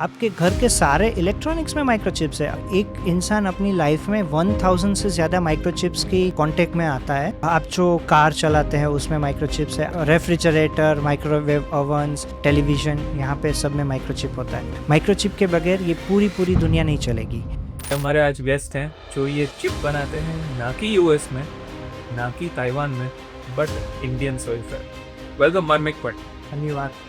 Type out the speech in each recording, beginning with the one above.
आपके घर के सारे इलेक्ट्रॉनिक्स में माइक्रोचिप्स है। एक इंसान अपनी लाइफ में 1000 से ज़्यादा माइक्रोचिप्स की कांटेक्ट में आता है। आप जो कार चलाते हैं उसमें माइक्रोचिप्स है, रेफ्रिजरेटर, माइक्रोवेव ओवन्स, टेलीविज़न, यहाँ पे सब में माइक्रोचिप होता है। माइक्रोचिप के बगैर ये पूरी दुनिया नहीं चलेगी। हमारे आज गेस्ट हैं जो ये चिप बनाते हैं, ना कि यूएस में, ना कि ताइवान में, बट इंडियन सॉइल पर। वेलकम मार्मिक भट्ट। धन्यवाद।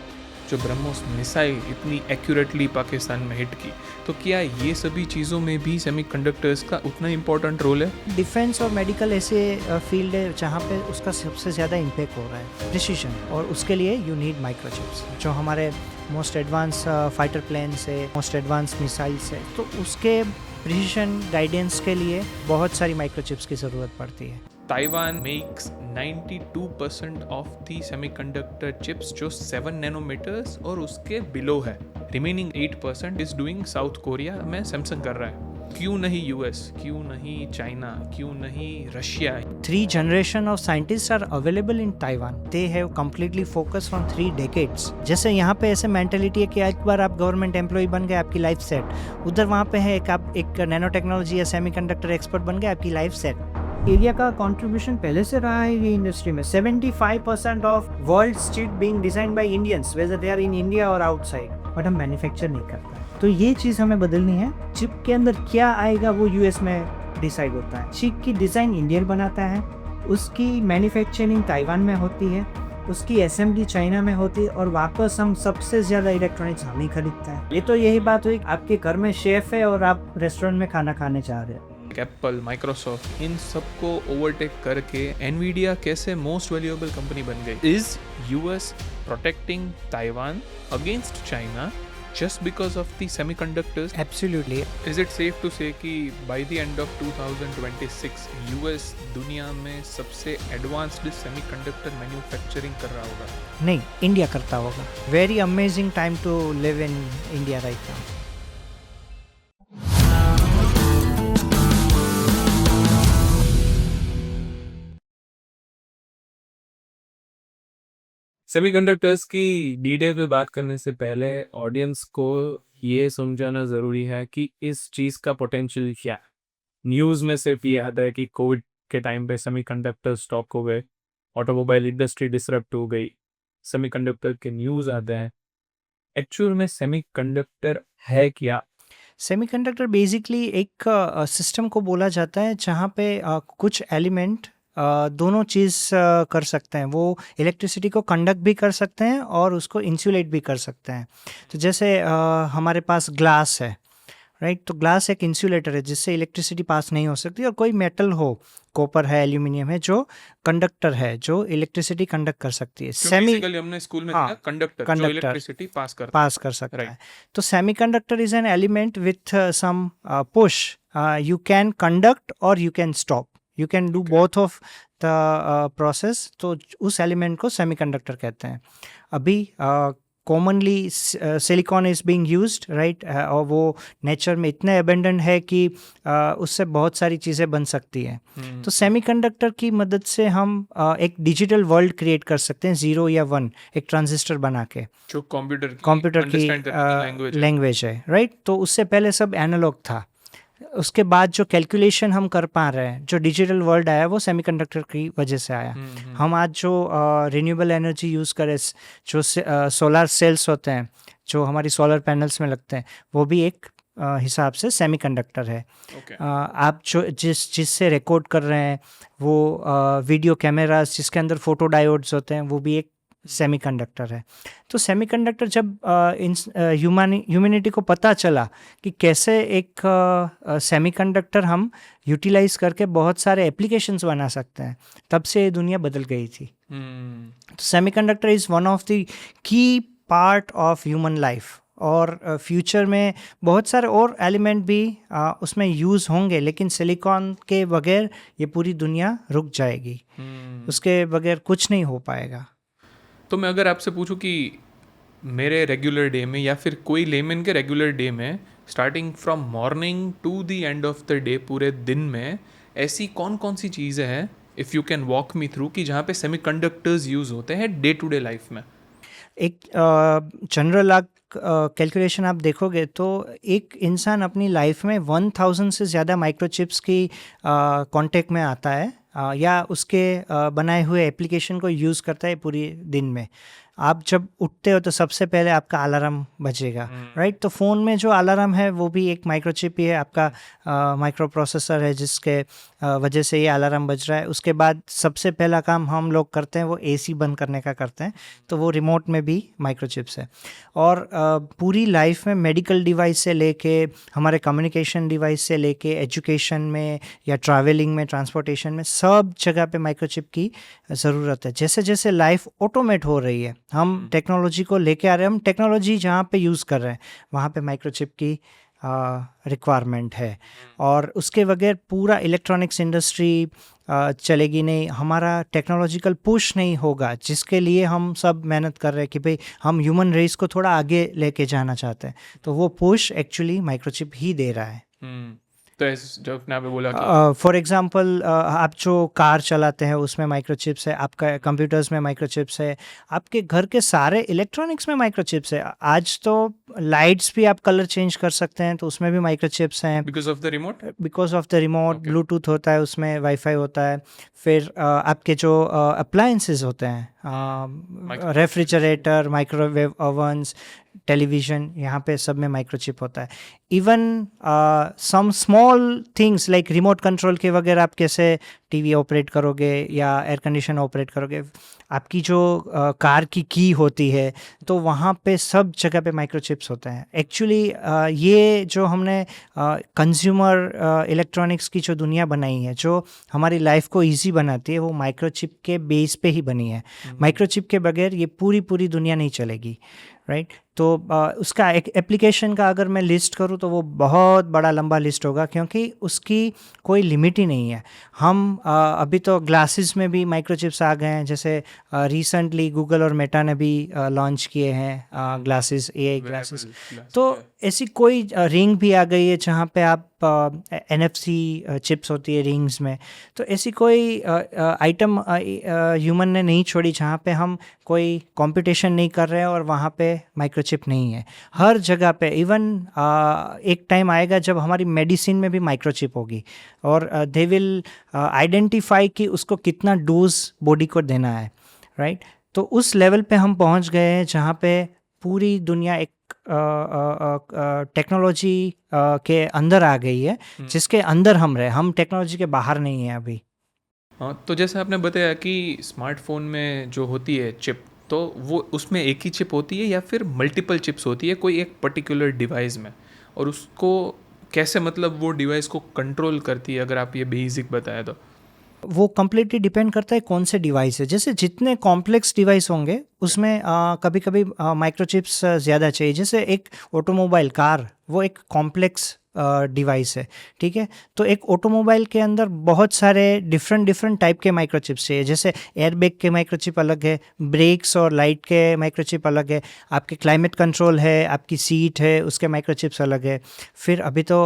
जो ब्रह्मोस मिसाइल इतनी एक्यूरेटली पाकिस्तान में हिट की, तो क्या ये सभी चीज़ों में भी सेमीकंडक्टर्स का उतना इम्पोर्टेंट रोल है? डिफेंस और मेडिकल ऐसे फील्ड है जहाँ पे उसका सबसे ज़्यादा इम्पैक्ट हो रहा है, प्रिसीजन, और उसके लिए यू नीड माइक्रोचिप्स। जो हमारे मोस्ट एडवांस फाइटर प्लेन से, मोस्ट एडवांस मिसाइल्स है, तो उसके प्रिसीजन गाइडेंस के लिए बहुत सारी माइक्रोचिप्स की ज़रूरत पड़ती है। Taiwan makes 92% of the semiconductor chips जो 7 नैनोमीटर्स और उसके बिलो है। Remaining 8% is doing south Korea में सैमसंग कर रहा है। क्यों नहीं यूएस, क्यों नहीं चाइना, क्यों नहीं Russia? 3 generation of scientists are available in Taiwan. They have completely focused on 3 decades. जैसे यहाँ पे ऐसे मेंटेलिटी है कि एक बार आप गवर्नमेंट एम्प्लॉय बन गए, आपकी लाइफ सेट। उधर वहाँ पे है आप एक नैनो टेक्नोलॉजी या सेमीकंडक्टर एक्सपर्ट बन गए, आपकी लाइफ सेट। एरिया का कंट्रीब्यूशन पहले से रहा है ये इंडस्ट्री में। 75% of world chip being designed by Indians, whether they are in India और आउटसाइड, बट हम मैन्युफैक्चर नहीं करते। तो ये चीज़ हमें बदलनी है। चिप के अंदर क्या आएगा वो यूएस में डिसाइड होता है। चिप की डिज़ाइन इंडियन बनाता है, उसकी मैन्युफैक्चरिंग ताइवान में होती है, उसकी असेंबली चाइना में होती है, और वापस हम सबसे ज़्यादा इलेक्ट्रॉनिक्स हम ही खरीदते हैं। ये तो यही बात हुई, आपके घर में शेफ है और आप रेस्टोरेंट में खाना खाने जा रहे हैं। एप्पल, माइक्रोसॉफ्ट, इन सबको ओवरटेक करके एनवीडिया कैसे मोस्ट वैल्यूएबल कंपनी बन गई? Is US protecting Taiwan against China just because of the semiconductors? Absolutely. Is it safe to say कि by the end of 2026 US दुनिया में सबसे advanced semiconductor manufacturing कर रहा होगा? नहीं, इंडिया करता होगा। Very amazing time to live in India right now. Semiconductors की डिटेल पे बात करने से पहले ऑडियंस को ये समझाना ज़रूरी है कि इस चीज़ का पोटेंशियल क्या है। न्यूज़ में सिर्फ ये आता है कि कोविड के टाइम पे सेमीकंडक्टर स्टॉक हो गए, ऑटोमोबाइल इंडस्ट्री डिसरप्ट हो गई, सेमीकंडक्टर के न्यूज़ आते हैं। एक्चुअल में सेमीकंडक्टर है क्या? सेमीकंडक्टर बेसिकली एक सिस्टम को बोला जाता है जहाँ पे कुछ एलिमेंट दोनों चीज़ कर सकते हैं। वो इलेक्ट्रिसिटी को कंडक्ट भी कर सकते हैं और उसको इंसुलेट भी कर सकते हैं। तो जैसे हमारे पास ग्लास है, राइट? तो ग्लास एक इंसुलेटर है जिससे इलेक्ट्रिसिटी पास नहीं हो सकती, और कोई मेटल हो, कॉपर है, एल्यूमिनियम है, जो कंडक्टर है, जो इलेक्ट्रिसिटी कंडक्ट कर सकती है। बेसिकली हमने स्कूल में देखा कंडक्टर जो इलेक्ट्रिसिटी पास कर सकता है। तो semiconductor is an element with some push, you can conduct और you can stop, you can do both of the process. तो उस एलिमेंट को सेमीकंडक्टर कहते हैं। अभी commonly silicon is being used, right? और वो नेचर में इतने अबेंडेंट है कि उससे बहुत सारी चीज़ें बन सकती हैं। तो सेमीकंडक्टर की मदद से हम एक डिजिटल वर्ल्ड क्रिएट कर सकते हैं, 0 या 1, एक ट्रांजिस्टर बना के, जो कंप्यूटर की लैंग्वेज है, राइट? तो उससे पहले सब एनालॉग था। उसके बाद जो कैलकुलेशन हम कर पा रहे हैं, जो डिजिटल वर्ल्ड आया, वो सेमीकंडक्टर की वजह से आया। हम आज जो रिन्यूएबल एनर्जी यूज़ करें, जो सोलर सेल्स होते हैं, जो हमारी सोलर पैनल्स में लगते हैं, वो भी एक हिसाब से सेमीकंडक्टर है। आप जो जिससे रिकॉर्ड कर रहे हैं, वो वीडियो कैमरास जिसके अंदर फोटो डायोड्स होते हैं, वो भी एक सेमीकंडक्टर है। तो सेमीकंडक्टर जब ह्यूमैनिटी को पता चला कि कैसे एक सेमीकंडक्टर हम यूटिलाइज करके बहुत सारे एप्लीकेशंस बना सकते हैं, तब से ये दुनिया बदल गई थी। तो semiconductor is one of the key part of human life, और फ्यूचर में बहुत सारे और एलिमेंट भी उसमें यूज़ होंगे, लेकिन सिलिकॉन के बगैर ये पूरी दुनिया रुक जाएगी। उसके बगैर कुछ नहीं हो पाएगा। तो मैं अगर आपसे पूछूं कि मेरे रेगुलर डे में, या फिर कोई लेमन के रेगुलर डे में, starting from morning to the end of the day, पूरे दिन में ऐसी कौन कौन सी चीज़ें हैं, if you can walk me through, कि जहाँ पे सेमीकंडक्टर्स यूज़ होते हैं डे टू डे लाइफ में? एक जनरल कैलकुलेशन आप देखोगे तो एक इंसान अपनी लाइफ में 1000 से ज़्यादा माइक्रोचिप्स की कांटेक्ट में आता है, या उसके बनाए हुए एप्लीकेशन को यूज़ करता है पूरी दिन में। आप जब उठते हो तो सबसे पहले आपका अलार्म बजेगा, राइट? तो फ़ोन में जो अलार्म है वो भी एक माइक्रोचिप ही है, आपका माइक्रो प्रोसेसर है जिसके वजह से ये अलार्म बज रहा है। उसके बाद सबसे पहला काम हम लोग करते हैं वो एसी बंद करने का करते हैं, तो वो रिमोट में भी माइक्रोचिप्स है। और पूरी लाइफ में मेडिकल डिवाइस से लेके हमारे कम्युनिकेशन डिवाइस से लेके एजुकेशन में या ट्रैवलिंग में, ट्रांसपोर्टेशन में, सब जगह पे माइक्रोचिप की ज़रूरत है। जैसे जैसे लाइफ ऑटोमेट हो रही है, हम टेक्नोलॉजी को लेके आ रहे हैं, हम टेक्नोलॉजी जहाँ पे यूज़ कर रहे हैं वहाँ पे माइक्रोचिप की रिक्वायरमेंट है। और उसके बगैर पूरा इलेक्ट्रॉनिक्स इंडस्ट्री चलेगी नहीं, हमारा टेक्नोलॉजिकल पुश नहीं होगा जिसके लिए हम सब मेहनत कर रहे हैं कि भाई हम ह्यूमन रेस को थोड़ा आगे लेके जाना चाहते हैं, तो वो पुश एक्चुअली माइक्रोचिप ही दे रहा है। तो जो आपने अभी बोला कि फॉर एग्जांपल आप जो कार चलाते हैं उसमें माइक्रोचिप्स है, आपका कंप्यूटर्स में माइक्रोचिप्स है, आपके घर के सारे इलेक्ट्रॉनिक्स में माइक्रोचिप्स है। आज तो लाइट्स भी आप कलर चेंज कर सकते हैं तो उसमें भी माइक्रोचिप्स हैं, because of the remote. Because of the remote. Bluetooth होता है उसमें, वाईफाई होता है। फिर आपके जो अप्लायंसेस होते हैं, रेफ्रिजरेटर, माइक्रोवेव ओवन्स, टेलीविज़न, यहाँ पे सब में माइक्रोचिप होता है। Even some small things like remote control के वगैरह आप कैसे टीवी ऑपरेट करोगे या एयर कंडीशन ऑपरेट करोगे, आपकी जो कार की होती है तो वहाँ पे सब जगह पे माइक्रोचिप्स होते हैं। एक्चुअली ये जो हमने कंज्यूमर इलेक्ट्रॉनिक्स की जो दुनिया बनाई है, जो हमारी लाइफ को इजी बनाती है, वो माइक्रोचिप के बेस पे ही बनी है। माइक्रोचिप के बगैर ये पूरी दुनिया नहीं चलेगी, राइट? तो उसका एक एप्लीकेशन का अगर मैं लिस्ट करूँ तो वो बहुत बड़ा लंबा लिस्ट होगा, क्योंकि उसकी कोई लिमिट ही नहीं है। हम अभी तो ग्लासेस में भी माइक्रोचिप्स आ गए हैं, जैसे रिसेंटली गूगल और मेटा ने भी लॉन्च किए हैं ग्लासेस, एआई ग्लासेस। तो ऐसी कोई रिंग भी आ गई है जहाँ पे आप NFC चिप्स होती है रिंग्स में। तो ऐसी कोई आइटम ह्यूमन ने नहीं छोड़ी जहाँ पे हम कोई कंपटीशन नहीं कर रहे हैं और वहाँ पे माइक्रोचिप नहीं है। हर जगह पे, इवन एक टाइम आएगा जब हमारी मेडिसिन में भी माइक्रोचिप होगी और दे विल आइडेंटिफाई कि उसको कितना डोज बॉडी को देना है, राइट? तो उस लेवल पे हम पहुँच गए हैं जहाँ पे पूरी दुनिया एक टेक्नोलॉजी के अंदर आ गई है, जिसके अंदर हम रहे, हम टेक्नोलॉजी के बाहर नहीं हैं अभी। हाँ, तो जैसे आपने बताया कि स्मार्टफोन में जो होती है चिप, तो वो उसमें एक ही चिप होती है या फिर मल्टीपल चिप्स होती है कोई एक पर्टिकुलर डिवाइस में, और उसको कैसे मतलब वो डिवाइस को कंट्रोल करती है, अगर आप ये बेसिक बताएं तो? वो कम्प्लीटली डिपेंड करता है कौन से डिवाइस है। जैसे जितने कॉम्प्लेक्स डिवाइस होंगे उसमें कभी कभी माइक्रोचिप्स ज़्यादा चाहिए। जैसे एक ऑटोमोबाइल कार, वो एक कॉम्प्लेक्स डिवाइस है, ठीक है? तो एक ऑटोमोबाइल के अंदर बहुत सारे डिफरेंट टाइप के माइक्रोचिप्स चाहिए। जैसे एयरबैग के माइक्रोचिप अलग है, ब्रेक्स और लाइट के माइक्रोचिप अलग है, आपके क्लाइमेट कंट्रोल है, आपकी सीट है, उसके माइक्रोचिप्स अलग है। फिर अभी तो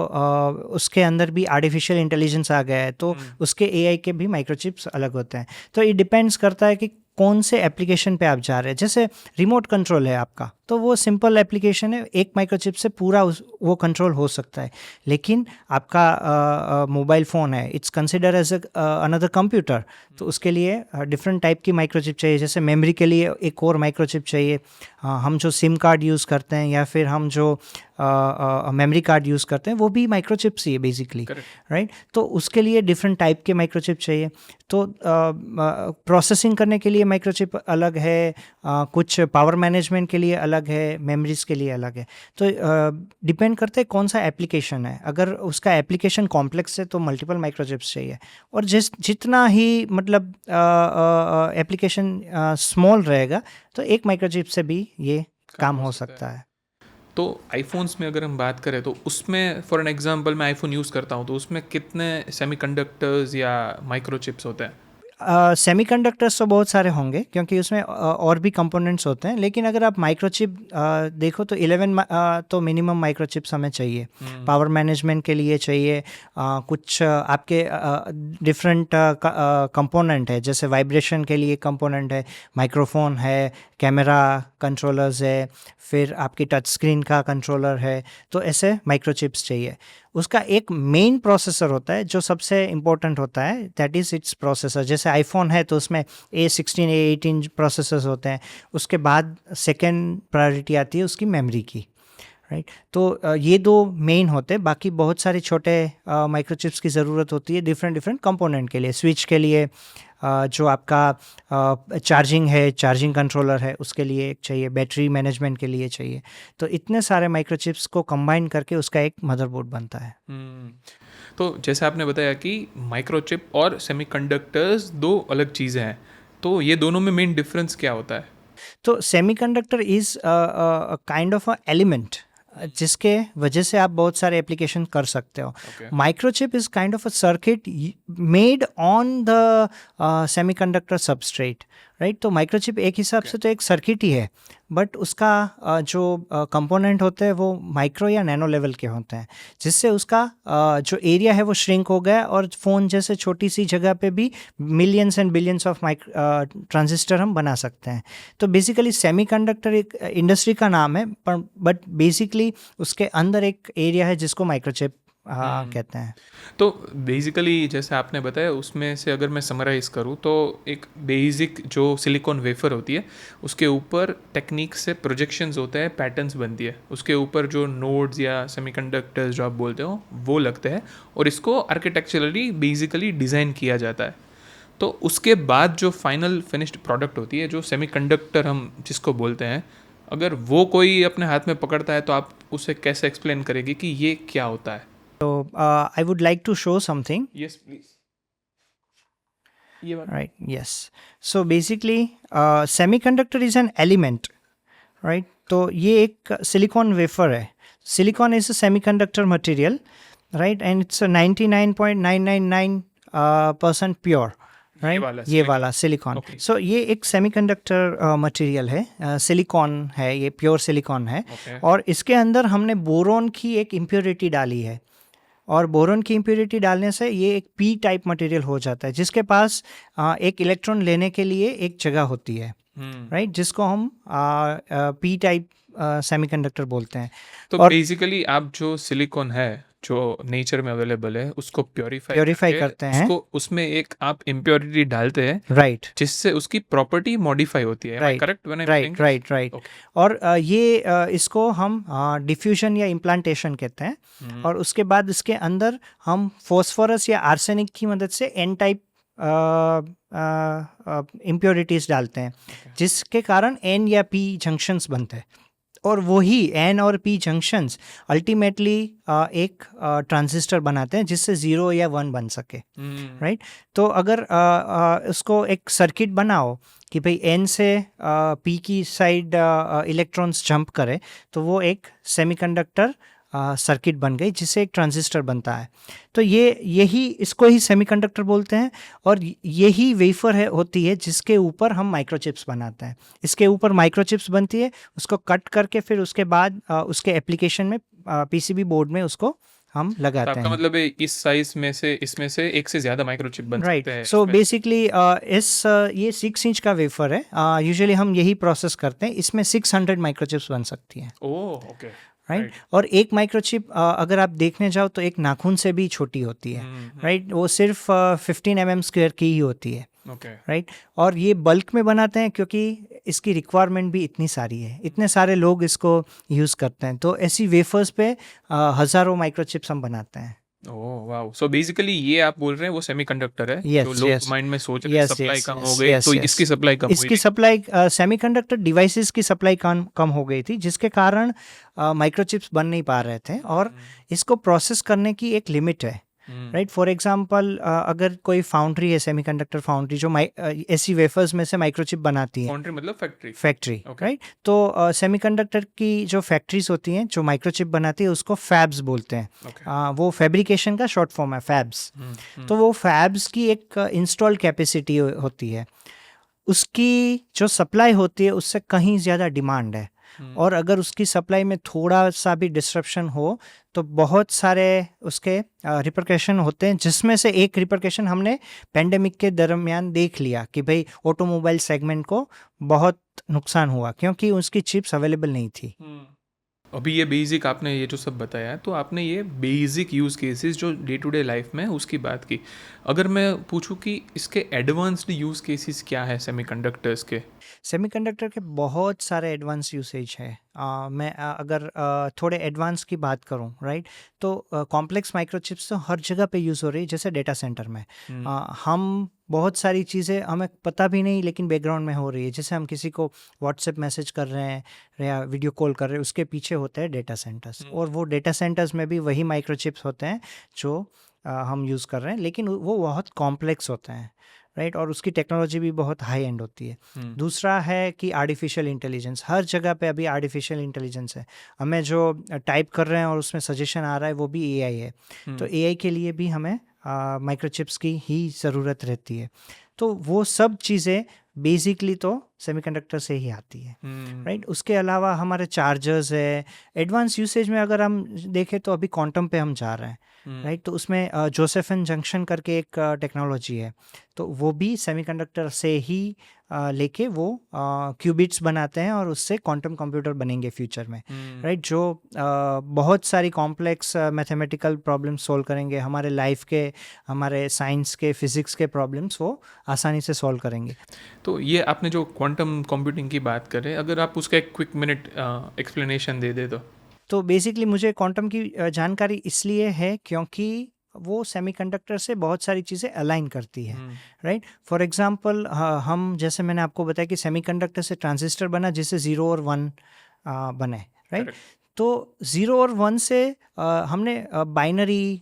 उसके अंदर भी आर्टिफिशियल इंटेलिजेंस आ गया है, तो उसके AI के भी माइक्रोचिप्स अलग होते हैं। तो ये डिपेंड्स करता है कि कौन से एप्लीकेशन पे आप जा रहे हैं। जैसे रिमोट कंट्रोल है आपका, तो वो सिंपल एप्लीकेशन है, एक माइक्रोचिप से पूरा वो कंट्रोल हो सकता है। लेकिन आपका मोबाइल फ़ोन है, it's consider as another computer, तो उसके लिए डिफरेंट टाइप की माइक्रोचिप चाहिए। जैसे मेमोरी के लिए एक और माइक्रोचिप चाहिए। हम जो सिम कार्ड यूज़ करते हैं या फिर हम जो मेमोरी कार्ड यूज़ करते हैं वो भी माइक्रोचिप्स ही है बेसिकली, राइट? तो उसके लिए डिफरेंट टाइप के माइक्रोचिप चाहिए। तो प्रोसेसिंग करने के लिए माइक्रोचिप अलग है, कुछ पावर मैनेजमेंट के लिए अलग है, मेमोरीज के लिए अलग है। तो डिपेंड करता है कौन सा एप्लीकेशन है। अगर उसका एप्लीकेशन कॉम्प्लेक्स है तो मल्टीपल माइक्रोचिप्स चाहिए, और जितना ही मतलब एप्लीकेशन स्मॉल रहेगा तो एक माइक्रोचिप से भी ये काम हो सकता है। तो आईफोन्स में अगर हम बात करें तो उसमें फॉर एन एग्जांपल मैं आईफोन यूज़ करता हूँ, तो उसमें कितने सेमीकंडक्टर्स या माइक्रोचिप्स होते हैं? सेमीकंडक्टर्स तो बहुत सारे होंगे क्योंकि उसमें और भी कंपोनेंट्स होते हैं, लेकिन अगर आप माइक्रोचिप देखो तो 11 तो मिनिमम माइक्रोचिप्स हमें चाहिए। पावर मैनेजमेंट के लिए चाहिए, कुछ आपके डिफरेंट कंपोनेंट है, जैसे वाइब्रेशन के लिए कंपोनेंट है, माइक्रोफोन है, कैमरा कंट्रोलर्स है, फिर आपकी टच स्क्रीन का कंट्रोलर है, तो ऐसे माइक्रोचिप्स चाहिए। उसका एक मेन प्रोसेसर होता है जो सबसे इम्पोर्टेंट होता है, दैट इज़ इट्स प्रोसेसर। जैसे आईफोन है तो उसमें A16 A18 प्रोसेसर्स होते हैं, उसके बाद सेकेंड प्रायोरिटी आती है उसकी मेमोरी की, राइट। तो ये दो मेन होते हैं, बाकी बहुत सारे छोटे माइक्रोचिप्स की ज़रूरत होती है डिफरेंट कंपोनेंट के लिए। स्विच के लिए जो आपका चार्जिंग है, चार्जिंग कंट्रोलर है, उसके लिए एक चाहिए, बैटरी मैनेजमेंट के लिए चाहिए। तो इतने सारे माइक्रोचिप्स को कंबाइन करके उसका एक मदरबोर्ड बनता है। तो जैसे आपने बताया कि माइक्रोचिप और सेमीकंडक्टर्स दो अलग चीज़ें हैं, तो ये दोनों में मेन डिफरेंस क्या होता है? तो semiconductor is kind of a element जिसके वजह से आप बहुत सारे एप्लीकेशन कर सकते हो। Microchip is kind of a circuit made on the semiconductor substrate, right. तो माइक्रोचिप एक हिसाब से तो एक सर्किट ही है, बट उसका जो कंपोनेंट होते हैं वो माइक्रो या नैनो लेवल के होते हैं, जिससे उसका जो एरिया है वो श्रिंक हो गया और फ़ोन जैसे छोटी सी जगह पे भी millions and billions of transistor हम बना सकते हैं। तो बेसिकली सेमीकंडक्टर एक इंडस्ट्री का नाम है, पर बट बेसिकली उसके अंदर एक एरिया है जिसको माइक्रोचिप कहते हैं। तो बेसिकली जैसे आपने बताया, उसमें से अगर मैं समराइज़ करूँ तो एक बेसिक जो सिलिकॉन वेफर होती है उसके ऊपर टेक्निक से प्रोजेक्शंस होते हैं, पैटर्न्स बनती है, उसके ऊपर जो नोड्स या सेमीकंडक्टर्स जो आप बोलते हो वो लगते हैं और इसको आर्किटेक्चरली बेसिकली डिज़ाइन किया जाता है। तो उसके बाद जो फाइनल फिनिश्ड प्रोडक्ट होती है, जो सेमीकंडक्टर हम जिसको बोलते हैं, अगर वो कोई अपने हाथ में पकड़ता है तो आप उसे कैसे एक्सप्लेन करेंगे कि ये क्या होता है? So I would like to show something. Yes, please. ये बात Right, yes. So basically semiconductor is an element, right? तो ये एक silicon wafer है. Silicon is a semiconductor material, right? And it's a 99.999% pure, right? ये वाला silicon. सो ये एक सेमीकंडक्टर मटेरियल है, सिलिकॉन है, ये प्योर सिलिकॉन है। और इसके अंदर हमने बोरोन की एक इम्प्योरिटी डाली है, और बोरोन की इम्प्योरिटी डालने से ये एक पी टाइप मटेरियल हो जाता है, जिसके पास एक इलेक्ट्रॉन लेने के लिए एक जगह होती है, राइट, जिसको हम पी टाइप सेमीकंडक्टर बोलते हैं। तो बेसिकली आप जो सिलिकॉन है जो नेचर में अवेलेबल है उसको प्योरीफाई करते हैं, उसको उसमें एक आप इम्प्योरिटी डालते हैं, राइट, जिससे उसकी प्रॉपर्टी मॉडिफाई होती है, करेक्ट? राइट। और ये इसको हम डिफ्यूजन या इम्प्लांटेशन कहते हैं। और उसके बाद इसके अंदर हम फॉस्फोरस या आर्सेनिक की मदद से एन टाइप इम्प्योरिटीज डालते हैं, जिसके कारण एन या पी जंक्शंस बनते हैं, और वही एन और पी जंक्शंस अल्टीमेटली एक ट्रांजिस्टर बनाते हैं जिससे 0 या 1 बन सके, राइट। तो अगर उसको एक सर्किट बनाओ कि भाई एन से पी की साइड इलेक्ट्रॉन्स जंप करे, तो वो एक सेमीकंडक्टर सर्किट बन गई जिससे एक ट्रांजिस्टर बनता है। तो यही इसको ही सेमीकंडक्टर बोलते हैं, और यही वेफर होती है जिसके ऊपर हम माइक्रोचिप्स बनाते हैं। इसके ऊपर माइक्रोचिप्स बनती है, उसको कट करके फिर उसके बाद उसके एप्लीकेशन में पीसीबी बोर्ड में उसको हम लगाते हैं। आपका मतलब है इस साइज में से इसमें से एक से ज़्यादा माइक्रोचिप बन सकते हैं? सो बेसिकली ये 6 इंच का वेफर है, यूजुअली हम यही प्रोसेस करते हैं, इसमें 600 माइक्रोचिप्स बन सकती हैं। ओह, ओके, राइट। और एक माइक्रोचिप अगर आप देखने जाओ तो एक नाखून से भी छोटी होती है, राइट। वो सिर्फ 15 mm² की ही होती है, राइट। और ये बल्क में बनाते हैं क्योंकि इसकी रिक्वायरमेंट भी इतनी सारी है, इतने सारे लोग इसको यूज़ करते हैं, तो ऐसी वेफर्स पे हज़ारों माइक्रोचिप्स हम बनाते हैं। ओह वाओ, सो बेसिकली ये आप बोल रहे हैं वो सेमीकंडक्टर है। Yes, जो लोग yes. माइंड में सोच रहे हैं Yes, सप्लाई yes, कम yes, हो गई, yes, तो yes. इसकी सप्लाई कम इसकी सप्लाई सेमीकंडक्टर डिवाइसेस की सप्लाई कम हो गई थी, जिसके कारण माइक्रोचिप्स बन नहीं पा रहे थे, और इसको प्रोसेस करने की एक लिमिट है, राइट। फॉर एग्जांपल अगर कोई फाउंड्री है, सेमीकंडक्टर फाउंड्री, जो ऐसी वेफर्स में से माइक्रोचिप बनाती है, फाउंड्री मतलब फैक्ट्री, Okay. राइट। तो सेमीकंडक्टर की जो फैक्ट्रीज होती हैं जो माइक्रोचिप बनाती है उसको फैब्स बोलते हैं। Okay. वो फैब्रिकेशन का शॉर्ट फॉर्म है, फैब्स। तो वो फैब्स की एक इंस्टॉल कैपेसिटी होती है, उसकी जो सप्लाई होती है उससे कहीं ज़्यादा डिमांड है, और अगर उसकी सप्लाई में थोड़ा सा भी डिस्ट्रप्शन हो तो बहुत सारे उसके रिपरकशन होते हैं, जिसमें से एक रिपरकशन हमने पेंडेमिक के दरमियान देख लिया कि भाई ऑटोमोबाइल सेगमेंट को बहुत नुकसान हुआ क्योंकि उसकी चिप्स अवेलेबल नहीं थी। अभी ये बेसिक आपने ये जो सब बताया है, तो आपने ये बेसिक यूज़ केसेस जो डे टू डे लाइफ में उसकी बात की। अगर मैं पूछूं कि इसके एडवांस्ड यूज़ केसेस क्या है सेमीकंडक्टर्स के? सेमीकंडक्टर के बहुत सारे एडवांस यूसेज है। मैं अगर थोड़े एडवांस की बात करूं, राइट, तो कॉम्प्लेक्स माइक्रोचिप्स तो हर जगह पे यूज़ हो रही है, जैसे डेटा सेंटर में। हम बहुत सारी चीज़ें हमें पता भी नहीं लेकिन बैकग्राउंड में हो रही है, जैसे हम किसी को व्हाट्सएप मैसेज कर रहे हैं या वीडियो कॉल कर रहे हैं, उसके पीछे होते हैं डेटा सेंटर्स, और वो डेटा सेंटर्स में भी वही माइक्रोचिप्स होते हैं जो हम यूज़ कर रहे हैं, लेकिन वो बहुत कॉम्प्लेक्स होते हैं, राइट, और उसकी टेक्नोलॉजी भी बहुत हाई एंड होती है। दूसरा है कि आर्टिफिशियल इंटेलिजेंस, हर जगह पे अभी आर्टिफिशियल इंटेलिजेंस है। हमें जो टाइप कर रहे हैं और उसमें सजेशन आ रहा है वो भी एआई है। तो एआई के लिए भी हमें माइक्रोचिप्स की ही ज़रूरत रहती है। तो वो सब चीज़ें बेसिकली तो सेमीकंडक्टर से ही आती है, राइट। उसके अलावा हमारे चार्जर्स है। एडवांस यूसेज में अगर हम देखें तो अभी क्वांटम पे हम जा रहे हैं, राइट। तो उसमें जोसेफिन जंक्शन करके एक टेक्नोलॉजी है, तो वो भी सेमीकंडक्टर से ही लेके वो क्यूबिट्स बनाते हैं और उससे क्वांटम कंप्यूटर बनेंगे फ्यूचर में, राइट, जो बहुत सारी कॉम्प्लेक्स मैथमेटिकल प्रॉब्लम्स सॉल्व करेंगे, हमारे लाइफ के, हमारे साइंस के, फिजिक्स के प्रॉब्लम्स वो आसानी से सॉल्व करेंगे। तो ये आपने जो क्वांटम कंप्यूटिंग की बात कर रहे हैं, अगर आप उसका एक क्विक मिनट एक्सप्लेनेशन दे दे तो बेसिकली मुझे क्वांटम की जानकारी इसलिए है क्योंकि वो सेमीकंडक्टर से बहुत सारी चीज़ें अलाइन करती है, राइट। फॉर एग्जांपल हम, जैसे मैंने आपको बताया कि सेमीकंडक्टर से ट्रांजिस्टर बना जिससे 0 और 1 बने, राइट। तो 0 और 1 से हमने बाइनरी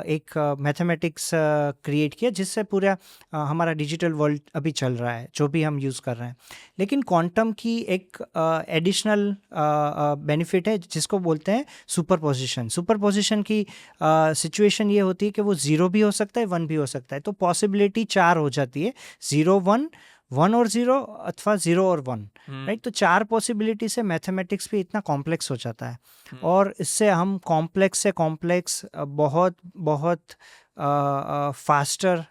एक मैथमेटिक्स क्रिएट किया जिससे पूरा हमारा डिजिटल वर्ल्ड अभी चल रहा है, जो भी हम यूज़ कर रहे हैं। लेकिन क्वांटम की एक एडिशनल बेनिफिट है जिसको बोलते हैं सुपरपोजिशन। सुपरपोजिशन की सिचुएशन ये होती है कि वो 0 भी हो सकता है, 1 भी हो सकता है, तो पॉसिबिलिटी 4 हो जाती है, 0 1, 1 और 0 अथवा 0 और 1, राइट। तो 4 पॉसिबिलिटी से मैथमेटिक्स भी इतना कॉम्प्लेक्स हो जाता है, और इससे हम कॉम्प्लेक्स से कॉम्प्लेक्स बहुत बहुत फास्टर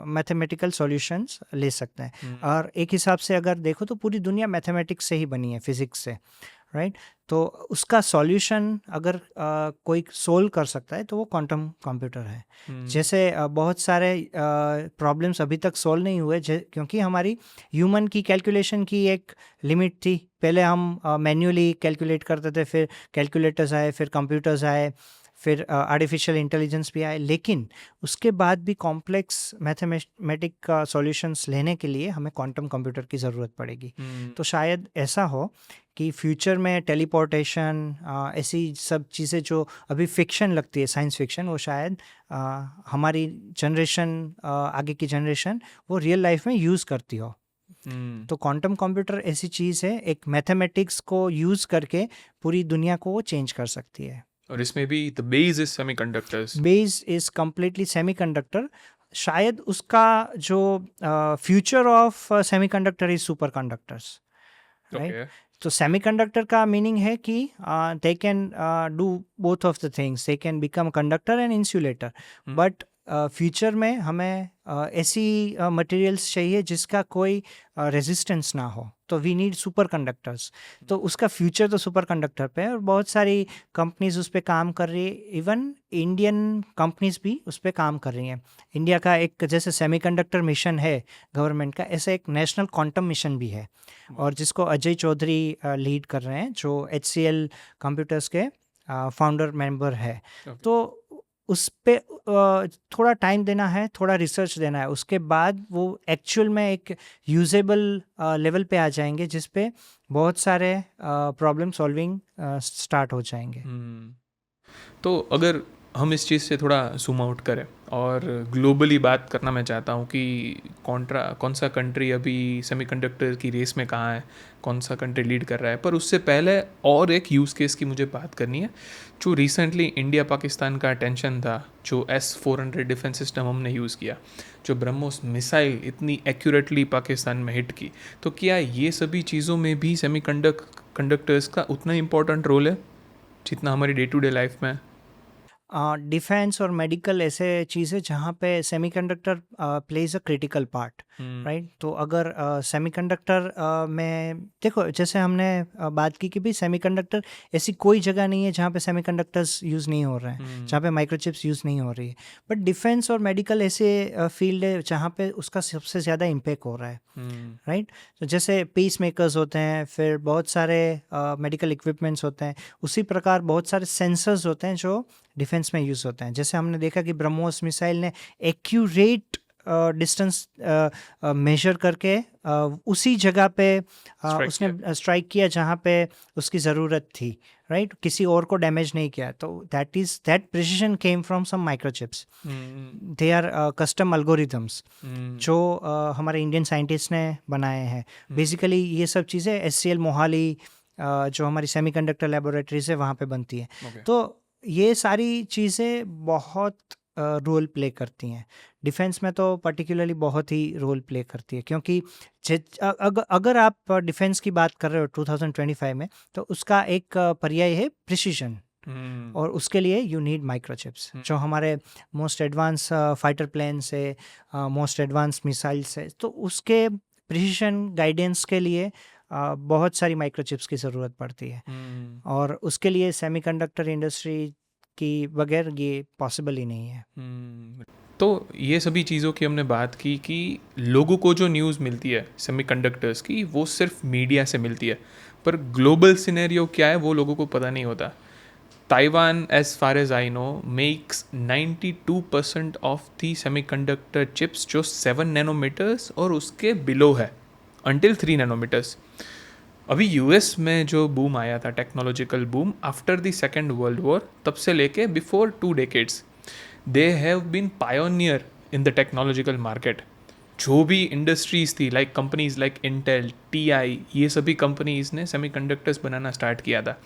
मैथमेटिकल सॉल्यूशंस ले सकते हैं। और एक हिसाब से अगर देखो तो पूरी दुनिया मैथमेटिक्स से ही बनी है, फिजिक्स से, राइट। तो उसका सॉल्यूशन अगर कोई सोल्व कर सकता है तो वो क्वांटम कंप्यूटर है। जैसे बहुत सारे प्रॉब्लम्स अभी तक सोल्व नहीं हुए क्योंकि हमारी ह्यूमन की कैलकुलेशन की एक लिमिट थी। पहले हम मैन्युअली कैलकुलेट करते थे, फिर कैलकुलेटर्स आए, फिर कंप्यूटर्स आए, फिर आर्टिफिशियल इंटेलिजेंस भी आए, लेकिन उसके बाद भी कॉम्प्लेक्स मैथमेटिक का सॉल्यूशंस लेने के लिए हमें क्वांटम कंप्यूटर की ज़रूरत पड़ेगी। तो शायद ऐसा हो कि फ्यूचर में टेलीपोर्टेशन, ऐसी सब चीज़ें जो अभी फिक्शन लगती है, साइंस फिक्शन, वो शायद हमारी जनरेशन, आगे की जनरेशन वो रियल लाइफ में यूज़ करती हो। तो क्वांटम कंप्यूटर ऐसी चीज़ है, एक मैथमेटिक्स को यूज़ करके पूरी दुनिया को वो चेंज कर सकती है। और इसमें भी the base is semiconductors. Base is completely semiconductor. शायद उसका जो future of semiconductor is super conductors, right. तो सेमीकंडक्टर का मीनिंग है कि they can do both of the things, they can become conductor and insulator, but future में हमें ऐसी मटेरियल्स चाहिए जिसका कोई रेजिस्टेंस ना हो, तो वी नीड सुपर कंडक्टर्स। तो उसका फ्यूचर तो सुपर कंडक्टर पे है, और बहुत सारी कंपनीज उस पर काम कर रही है, इवन इंडियन कंपनीज भी उस पर काम कर रही हैं। इंडिया का एक जैसे सेमीकंडक्टर मिशन है गवर्नमेंट का, ऐसा एक नेशनल क्वांटम मिशन भी है, और जिसको अजय चौधरी लीड कर रहे हैं, जो HCL कंप्यूटर्स के फाउंडर मेंबर है। तो उस पे थोड़ा टाइम देना है, थोड़ा रिसर्च देना है, उसके बाद वो एक्चुअल में एक यूजेबल लेवल पे आ जाएंगे जिस पे बहुत सारे प्रॉब्लम सॉल्विंग स्टार्ट हो जाएंगे। तो अगर हम इस चीज़ से थोड़ा जूम आउट करें और ग्लोबली बात करना मैं चाहता हूँ कि कौन सा कंट्री अभी सेमीकंडक्टर की रेस में कहाँ है, कौन सा कंट्री लीड कर रहा है। पर उससे पहले और एक यूज़ केस की मुझे बात करनी है जो रिसेंटली इंडिया पाकिस्तान का अटेंशन था, जो S-400 डिफेंस सिस्टम हमने यूज़ किया, जो ब्रह्मोस मिसाइल इतनी एक्यूरेटली पाकिस्तान में हिट की। तो क्या ये सभी चीज़ों में भी सेमीकंडक्टर्स का उतना इम्पोर्टेंट रोल है जितना हमारी डे टू डे लाइफ में है? डिफेंस और मेडिकल ऐसे चीज़ है जहाँ पे semiconductor plays a critical part, right. तो अगर सेमीकंडक्टर में देखो, जैसे हमने बात की कि भाई सेमीकंडक्टर ऐसी कोई जगह नहीं है जहाँ पे सेमीकंडक्टर्स यूज़ नहीं हो रहे हैं, जहाँ पे माइक्रोचिप्स यूज़ नहीं हो रही है। बट डिफेंस और मेडिकल ऐसे फील्ड है जहाँ पे उसका सबसे ज़्यादा इम्पैक्ट हो रहा है, राइट। तो जैसे पेस मेकर्स होते हैं, फिर बहुत सारे मेडिकल इक्विपमेंट्स होते हैं, उसी प्रकार बहुत सारे सेंसर्स होते हैं जो डिफेंस में यूज़ होते हैं। जैसे हमने देखा कि ब्रह्मोस मिसाइल ने एक्यूरेट डिस्टेंस मेजर करके उसी जगह पे उसने स्ट्राइक किया जहाँ पे उसकी ज़रूरत थी, राइट। किसी और को डैमेज नहीं किया। तो that precision came from some microchips. They are custom algorithms जो हमारे इंडियन साइंटिस्ट ने बनाए हैं। बेसिकली ये सब चीज़ें SCL मोहाली जो हमारी सेमीकंडक्टर लेबोरेटरीज है वहाँ पे बनती है। तो ये सारी चीज़ें बहुत रोल प्ले करती हैं। डिफेंस में तो पर्टिकुलरली बहुत ही रोल प्ले करती है, क्योंकि अगर आप डिफेंस की बात कर रहे हो 2025 में, तो उसका एक पर्याय है प्रिसीजन, और उसके लिए यू नीड माइक्रोचिप्स। जो हमारे मोस्ट एडवांस फाइटर प्लेन्स है, मोस्ट एडवांस मिसाइल्स है, तो उसके प्रिसीजन गाइडेंस के लिए बहुत सारी माइक्रोचिप्स की ज़रूरत पड़ती है। और उसके लिए सेमीकंडक्टर इंडस्ट्री की बगैर ये पॉसिबल ही नहीं है। तो ये सभी चीज़ों की हमने बात की कि लोगों को जो न्यूज़ मिलती है सेमीकंडक्टर्स की वो सिर्फ मीडिया से मिलती है, पर ग्लोबल सिनेरियो क्या है वो लोगों को पता नहीं होता। Taiwan, as far as I know, makes 92% of the semiconductor chips जो 7 नैनोमीटर्स और उसके बिलो है, अंटिल 3 नैनोमीटर्स। अभी यूएस में जो बूम आया था, technological boom after the second world war, तब से लेके before 2 decades they have been pioneer in the technological market. जो भी इंडस्ट्रीज़ थी, like companies like Intel, TI, ये सभी कंपनीज ने सेमीकंडक्टर्स बनाना स्टार्ट किया था।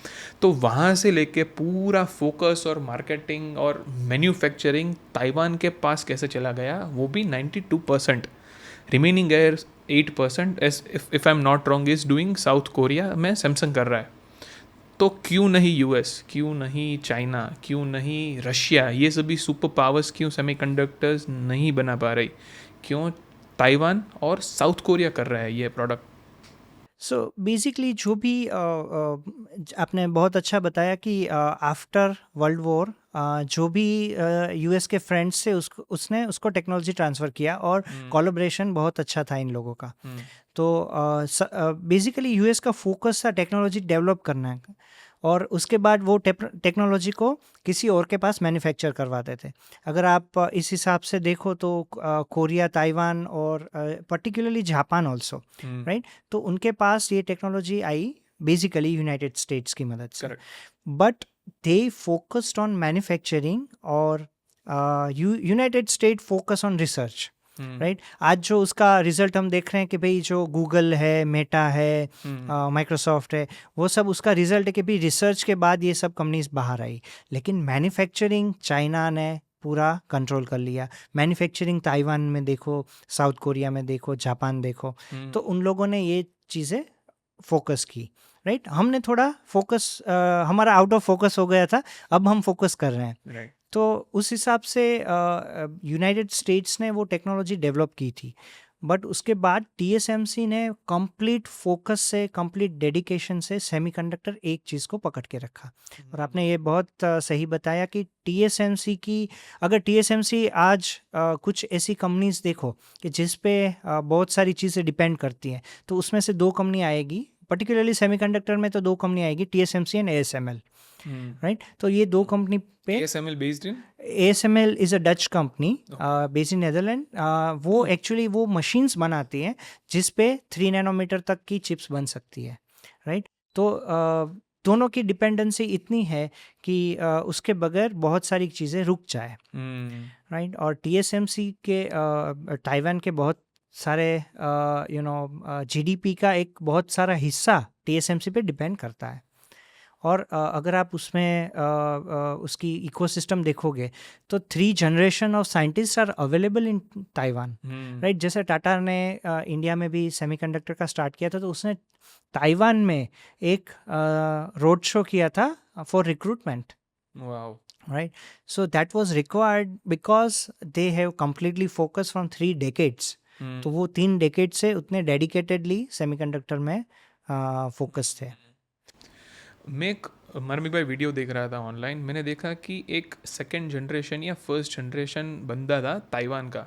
तो वहाँ से लेके पूरा फोकस और मार्केटिंग और मैन्युफैक्चरिंग ताइवान के पास कैसे चला गया, वो भी 92%। Remaining air 8%, if I am not wrong, is doing south Korea में सैमसंग कर रहा है। तो क्यों नहीं US, क्यों नहीं चाइना, क्यों नहीं रशिया, ये सभी सुपर पावर्स क्यों सेमीकंडक्टर्स नहीं बना पा रही? क्यों ताइवान और साउथ कोरिया कर रहा है ये प्रोडक्ट? सो बेसिकली जो भी आपने बहुत अच्छा बताया कि आफ्टर वर्ल्ड वॉर जो भी US के फ्रेंड्स से उसने उसको टेक्नोलॉजी ट्रांसफ़र किया, और कोलैबोरेशन बहुत अच्छा था इन लोगों का। तो बेसिकली US का फोकस था टेक्नोलॉजी डेवलप करना है, और उसके बाद वो टेक्नोलॉजी को किसी और के पास मैन्युफैक्चर करवाते थे। अगर आप इस हिसाब से देखो तो कोरिया, ताइवान और पर्टिकुलरली जापान ऑल्सो, राइट। तो उनके पास ये टेक्नोलॉजी आई बेसिकली यूनाइटेड स्टेट्स की मदद से, but they focused on manufacturing, और United State focus on research, right. आज जो उसका रिजल्ट हम देख रहे हैं कि भाई जो गूगल है, मेटा है, माइक्रोसॉफ्ट है, वो सब उसका रिजल्ट है कि भाई रिसर्च के बाद ये सब कंपनीज बाहर आई। लेकिन मैन्युफैक्चरिंग चाइना ने पूरा कंट्रोल कर लिया। मैन्युफैक्चरिंग ताइवान में देखो, साउथ कोरिया में देखो, जापान देखो, तो उन लोगों ने ये चीज़ें फोकस की, राइट। हमने थोड़ा फोकस, हमारा आउट ऑफ फोकस हो गया था, अब हम फोकस कर रहे हैं, राइट। तो उस हिसाब से यूनाइटेड स्टेट्स ने वो टेक्नोलॉजी डेवलप की थी। बट उसके बाद TSMC ने कंप्लीट फोकस से, कंप्लीट डेडिकेशन से सेमीकंडक्टर एक चीज़ को पकड़ के रखा। और आपने ये बहुत सही बताया कि TSMC की, अगर TSMC आज कुछ ऐसी कंपनीज देखो कि जिस पे बहुत सारी चीज़ें डिपेंड करती हैं, तो उसमें से 2 कंपनी आएगी, पर्टिकुलरली सेमीकंडक्टर में तो 2 कंपनी आएगी, TSMC एंड ASML, राइट। तो ये 2 कंपनी पे, ASML based in, ASML is a Dutch company based in Netherland. वो एक्चुअली वो मशीन्स बनाती हैं जिस पे 3 नैनोमीटर तक की चिप्स बन सकती है, राइट। तो दोनों की डिपेंडेंसी इतनी है कि उसके बगैर बहुत सारी चीज़ें रुक जाए, राइट। और टीएसएमसी के ताइवान के बहुत सारे जीडीपी का एक बहुत सारा हिस्सा टीएसएमसी पे डिपेंड करता है। और अगर आप उसमें उसकी इकोसिस्टम देखोगे तो 3 generation of scientist are available in Taiwan, right. जैसे टाटा ने इंडिया में भी सेमीकंडक्टर का स्टार्ट किया था, तो उसने ताइवान में एक रोड शो किया था for recruitment, wow. right? So that was required because they have completely focused from 3 decades. तो वो 3 डेकेड से उतने डेडिकेटेडली सेमीकंडक्टर में फोकस थे। मैं एक मरमिक भाई वीडियो देख रहा था ऑनलाइन, मैंने देखा कि एक सेकंड जनरेशन या फर्स्ट जनरेशन बंदा था ताइवान का।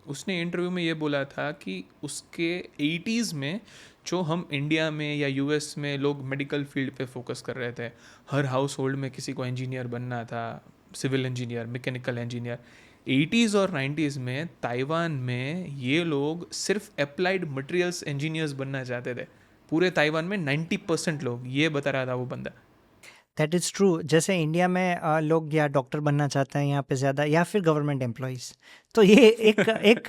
उसने इंटरव्यू में ये बोला था कि उसके 80s में जो हम इंडिया में या यूएस में लोग मेडिकल फील्ड पे फोकस कर रहे थे, हर हाउस होल्ड में किसी को इंजीनियर बनना था, civil engineer, mechanical engineer. 80s और 90s में ताइवान में ये लोग सिर्फ अप्लाइड मटेरियल्स इंजीनियर्स बनना चाहते थे। पूरे ताइवान में 90% लोग, ये बता रहा था वो बंदा। That is true. जैसे इंडिया में लोग या डॉक्टर बनना चाहते हैं यहाँ पे ज़्यादा, या फिर गवर्नमेंट एम्प्लॉयज़। तो ये एक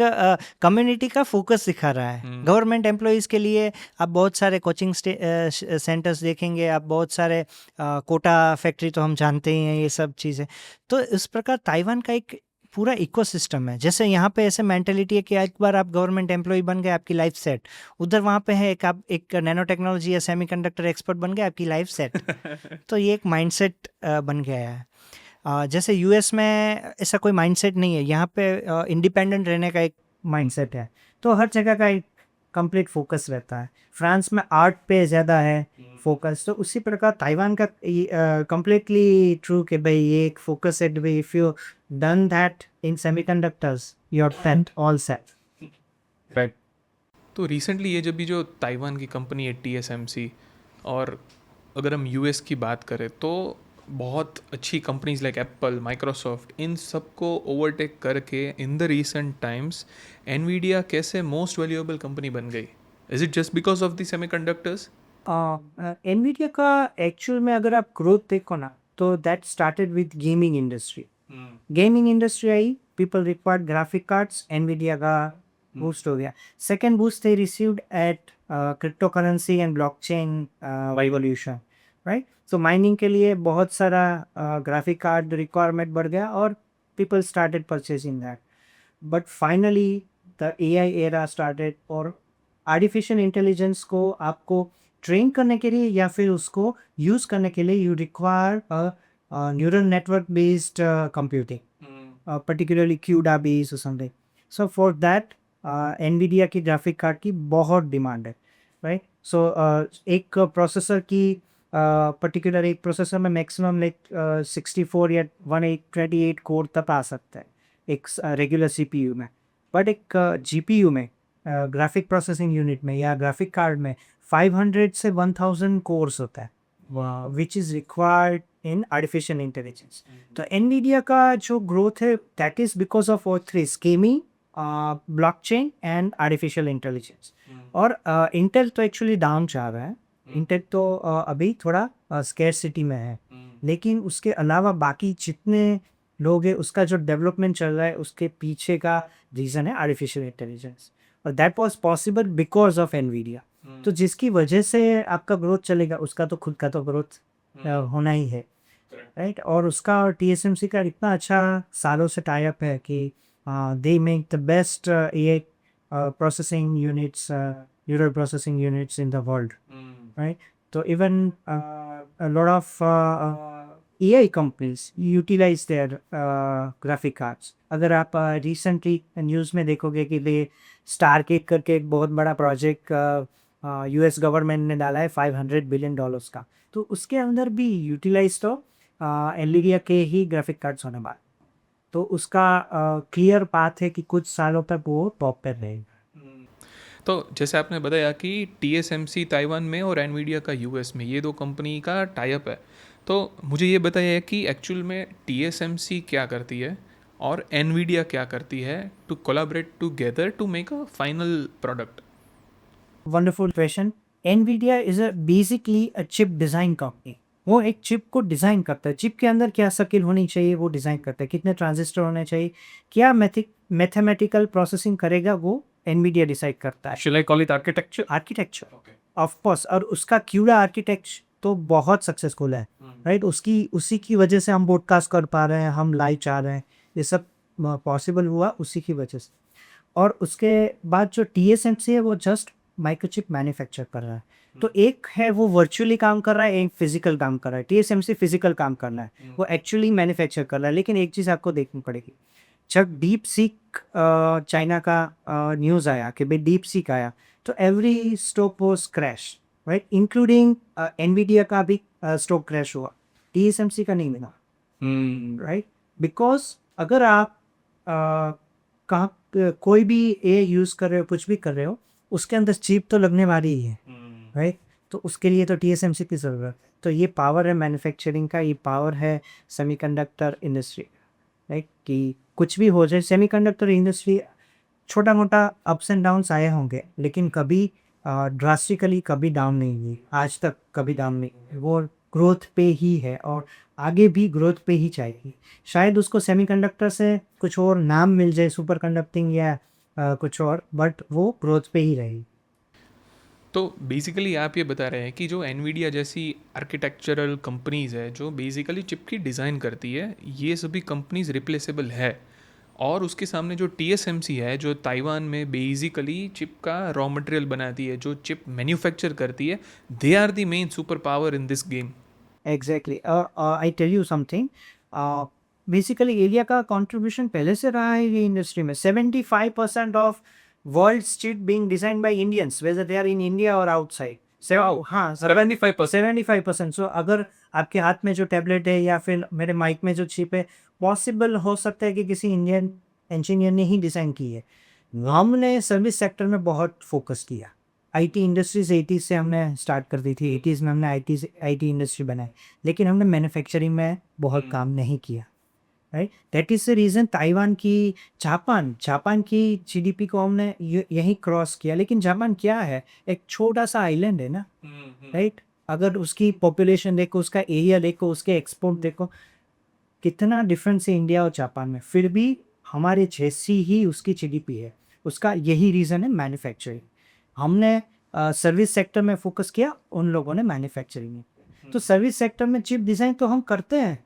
कम्युनिटी का फोकस दिखा रहा है। गवर्नमेंट एम्प्लॉयज़ के लिए आप बहुत सारे कोचिंग सेंटर्स देखेंगे, आप बहुत सारे कोटा फैक्ट्री तो हम जानते ही हैं, ये सब चीज़ें। तो इस प्रकार ताइवान का एक पूरा इकोसिस्टम है। जैसे यहाँ पे ऐसे मेंटेलिटी है कि एक बार आप गवर्नमेंट एम्प्लॉय बन गए, आपकी लाइफ सेट। उधर वहाँ पे है आप एक नैनो टेक्नोलॉजी या सेमीकंडक्टर एक्सपर्ट बन गए, आपकी लाइफ सेट। तो ये एक माइंडसेट बन गया है। जैसे यूएस में ऐसा कोई माइंडसेट नहीं है, यहाँ पे इंडिपेंडेंट रहने का एक माइंडसेट है। तो हर जगह का एक कंप्लीट फोकस रहता है। फ्रांस में आर्ट पे ज़्यादा है फोकस, तो उसी प्रकार ताइवान का कंप्लीटली ट्रू कि भाई ये एक फोकस है। भाई if you done that in semiconductors you are paint all set, right. तो रिसेंटली ये जब भी जो ताइवान की कंपनी है TSMC, और अगर हम यूएस की बात करें तो बहुत अच्छी कंपनीज लाइक एप्पल, माइक्रोसॉफ्ट, इन सबको ओवरटेक करके in the recent times Nvidia कैसे मोस्ट वैल्यूएबल कंपनी बन गई? Is it just because of the semiconductors? Nvidia का एक्चुअल में अगर आप ग्रोथ देखो ना, तो that started with gaming industry. Gaming industry आई, people required graphic cards, Nvidia का बूस्ट हो गया। Second boost they received at crypto currency and blockchain revolution, right. So mining के लिए बहुत सारा ग्राफिक कार्ड रिक्वायरमेंट बढ़ गया और people started purchasing that. But finally the AI era started, और आर्टिफिशियल इंटेलिजेंस को आपको ट्रेन करने के लिए या फिर उसको यूज़ करने के लिए you require neural network based computing, particularly CUDA based or something. So for that NVIDIA की ग्राफिक कार्ड की बहुत डिमांड है, राइट। सो एक प्रोसेसर की पर्टिकुलर एक प्रोसेसर में मैक्सिमम लाइक 64 या 128 कोर तक आ सकता है एक रेगुलर CPU में। बट एक GPU में, ग्राफिक प्रोसेसिंग यूनिट में या ग्राफिक कार्ड में 500 से 1000 कोर्स होता है, which is required in artificial intelligence. तो एनवीडिया का जो ग्रोथ है that is because of all three: gaming, blockchain and artificial intelligence. और इंटेल तो एक्चुअली डाउन जा रहा है। इंटेल तो अभी थोड़ा स्कैर्सिटी में है, लेकिन उसके अलावा बाकी जितने लोग हैं उसका जो डेवलपमेंट चल रहा है उसके पीछे का रीज़न है आर्टिफिशियल इंटेलिजेंस, और that was possible because of Nvidia. तो जिसकी वजह से आपका ग्रोथ चलेगा, उसका तो खुद का तो ग्रोथ होना ही है, राइट। और उसका और TSMC का इतना अच्छा सालों से टाई अप है कि they make the best AI processing units, neural processing units in the world, right. तो even lot of AI companies utilize their graphic cards. अगर आप रिसेंटली न्यूज़ में देखोगे कि दे स्टारकेक करके एक बहुत बड़ा प्रोजेक्ट US गवर्नमेंट ने डाला है $500 बिलियन का, तो उसके अंदर भी यूटिलाइज तो एनवीडिया के ही ग्राफिक कार्ड्स होने वाले। तो उसका क्लियर पाथ है कि कुछ सालों तक वो टॉप पर रहेगा। तो जैसे आपने बताया कि TSMC ताइवान में और एनवीडिया का US में, ये दो कंपनी का टाई अप है। तो मुझे ये बताइए कि एक्चुअल में TSMC क्या करती है और एनवीडिया क्या करती है to collaborate together to make a final product? Wonderful question. NVIDIA is basically a chip design company, वो एक चिप को डिज़ाइन करता है। चिप के अंदर क्या सर्किल होनी चाहिए वो डिज़ाइन करता है, कितने ट्रांजिस्टर होने चाहिए, क्या मैथमेटिकल प्रोसेसिंग करेगा वो एनवीडिया डिसाइड करता है। Shall I call it architecture? Architecture of course, और उसका क्यूडा आर्किटेक्चर तो बहुत सक्सेसफुल है, राइट। उसकी उसी की वजह से हम पॉडकास्ट कर पा रहे हैं, हम लाइव जा रहे हैं, ये सब पॉसिबल हुआ उसी की वजह से। और उसके बाद जो TSMC है वो जस्ट माइक्रोचिप मैन्युफैक्चर कर रहा है। तो एक है वो वर्चुअली काम कर रहा है, एक फिजिकल काम कर रहा है। TSMC फिजिकल काम कर रहा है, वो एक्चुअली मैन्युफैक्चर कर रहा है। लेकिन एक चीज़ आपको देखनी पड़ेगी, जब डीप सीक चाइना का न्यूज़ आया कि भाई डीप सीक आया, तो every stock was crash, right, including Nvidia का भी स्टॉक क्रैश हुआ, TSMC का नहीं मिला, राइट। बिकॉज अगर आप कोई भी ए यूज़ कर रहे हो, कुछ भी कर रहे हो, उसके अंदर चिप तो लगने वाली ही है, राइट। तो उसके लिए तो TSMC की ज़रूरत है। तो ये पावर है मैन्युफैक्चरिंग का, ये पावर है सेमीकंडक्टर इंडस्ट्री, राइट। कि कुछ भी हो जाए, सेमीकंडक्टर इंडस्ट्री छोटा मोटा अप्स एंड डाउन्स आए होंगे, लेकिन कभी ड्रास्टिकली कभी डाउन नहीं हुई, आज तक कभी डाउन नहीं हुई। वो ग्रोथ पे ही है और आगे भी ग्रोथ पे ही जाएगी। शायद उसको सेमीकंडक्टर से कुछ और नाम मिल जाए, सुपर कंडक्टिंग या कुछ और, बट वो ग्रोथ पे ही रहेगी। तो बेसिकली आप ये बता रहे हैं कि जो एनवीडिया जैसी आर्किटेक्चरल कंपनीज़ है जो बेसिकली चिप की डिज़ाइन करती है, ये सभी कंपनीज रिप्लेसेबल है, और उसके सामने जो TSMC है जो ताइवान में बेसिकली चिप का रॉ मटेरियल बनाती है, जो चिप मैन्युफैक्चर करती है, they are the main super power in this game. Exactly. I tell you something, basically area का कंट्रीब्यूशन पहले से रहा है ये इंडस्ट्री में। 75% of world chip being design by Indians, whether they are in India और आउटसाइड। हाँ, 75%. 75%। सो अगर आपके हाथ में जो टैबलेट है या फिर मेरे माइक में जो चिप है, पॉसिबल हो सकता है कि किसी इंडियन इंजीनियर ने ही डिज़ाइन की है। हमने सर्विस सेक्टर में बहुत फोकस किया। IT इंडस्ट्रीज 80s से हमने स्टार्ट कर दी थी, 80s में हमने IT इंडस्ट्री बनाई, लेकिन हमने मैन्युफैक्चरिंग में बहुत काम नहीं किया, right. That is the reason Taiwan की, जापान की GDP को हमने यहीं क्रॉस किया। लेकिन जापान क्या है, एक छोटा सा आइलैंड है ना, राइट। अगर उसकी पॉपुलेशन देखो, उसका एरिया देखो, उसके एक्सपोर्ट देखो, कितना डिफरेंस है इंडिया और जापान में, फिर भी हमारे जैसी ही उसकी GDP है। उसका यही रीज़न है मैन्युफैक्चरिंग। हमने सर्विस सेक्टर में फोकस किया, उन लोगों ने मैन्युफैक्चरिंग में। तो सर्विस सेक्टर में चिप डिज़ाइन तो हम करते हैं,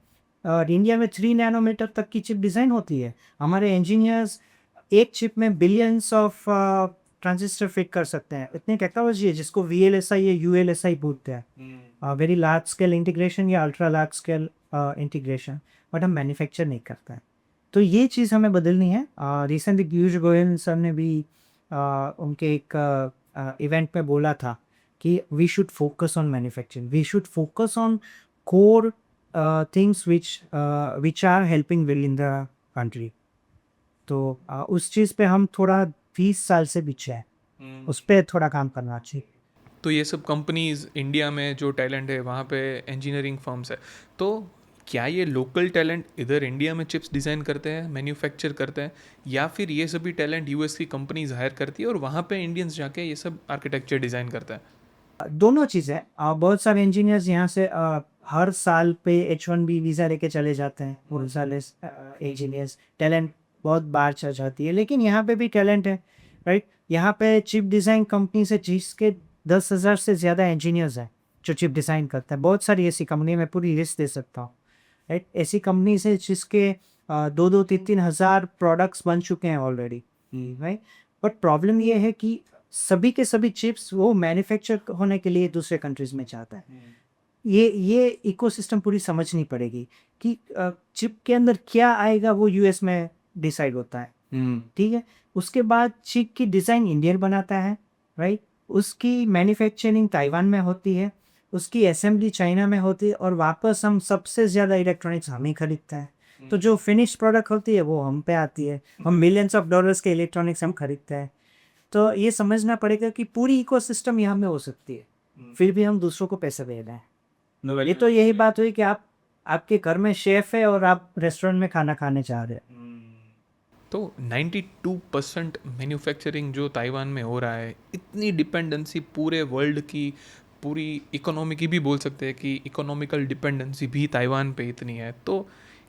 और इंडिया में 3 नैनोमीटर तक की चिप डिज़ाइन होती है। हमारे इंजीनियर्स एक चिप में बिलियंस ऑफ ट्रांजिस्टर फिट कर सकते हैं। इतनी टेक्नोलॉजी है जिसको VLSI या ULSI बोलते हैं, वेरी लार्ज स्केल इंटीग्रेशन या ultra large scale integration, but हम मैन्युफैक्चर नहीं करते हैं। तो ये चीज़ हमें बदलनी है। रिसेंटली पीयूष गोयल सर ने भी उनके एक इवेंट में बोला था कि we should focus on manufacturing, we should focus on core things which are helping will in the country. तो उस चीज़ पे हम थोड़ा 20 साल से पीछे हैं, उस पर थोड़ा काम करना चाहिए। तो ये सब कंपनीज इंडिया में जो टैलेंट है वहाँ पे इंजीनियरिंग फर्म्स है, तो क्या ये लोकल टैलेंट इधर इंडिया में चिप्स डिज़ाइन करते हैं, मैन्युफैक्चर करते हैं, या फिर ये सभी टैलेंट US की कंपनीज हायर करती है और वहाँ पे इंडियंस जाके ये सब आर्किटेक्चर डिज़ाइन करते हैं? दोनों चीज़ें, बहुत सारे इंजीनियर्स यहाँ से हर साल पे H1B वीज़ा लेके चले जाते हैं। बहुत सारे इंजीनियर्स, टैलेंट बहुत बाहर चल जाती है, लेकिन यहाँ पे भी टैलेंट है, राइट। यहाँ पे चिप डिज़ाइन कंपनी से जिसके 10,000 से ज़्यादा इंजीनियर्स हैं जो चिप डिज़ाइन करते हैं। बहुत सारी ऐसी कंपनी, मैं पूरी लिस्ट दे सकता हूँ, राइट। ऐसी कंपनी से जिसके 2-3 हज़ार प्रोडक्ट्स बन चुके हैं ऑलरेडी, राइट। बट प्रॉब्लम ये है कि सभी के सभी चिप्स वो मैन्युफैक्चर होने के लिए दूसरे कंट्रीज में चाहता है। ये इकोसिस्टम पूरी समझनी पड़ेगी कि चिप के अंदर क्या आएगा वो US में डिसाइड होता है, ठीक है। उसके बाद चिप की डिज़ाइन इंडियन बनाता है, राइट। उसकी मैन्युफैक्चरिंग ताइवान में होती है, उसकी असेंबली चाइना में होती है, और वापस हम सबसे ज़्यादा इलेक्ट्रॉनिक्स हम ही खरीदते हैं। तो जो फिनिश प्रोडक्ट होती है वो हम पे आती है, हम मिलियंस ऑफ डॉलर्स के इलेक्ट्रॉनिक्स हम खरीदते हैं। तो ये समझना पड़ेगा कि पूरी इकोसिस्टम यहाँ में हो सकती है, फिर भी हम दूसरों को पैसे दे रहे हैं। ये तो यही बात हुई कि आपके घर में शेफ है और आप रेस्टोरेंट में खाना खाने जा रहे हैं। तो 92% मैन्युफैक्चरिंग जो ताइवान में हो रहा है, इतनी डिपेंडेंसी पूरे वर्ल्ड की पूरी इकोनॉमी की भी बोल सकते हैं कि इकोनॉमिकल डिपेंडेंसी भी ताइवान पे इतनी है, तो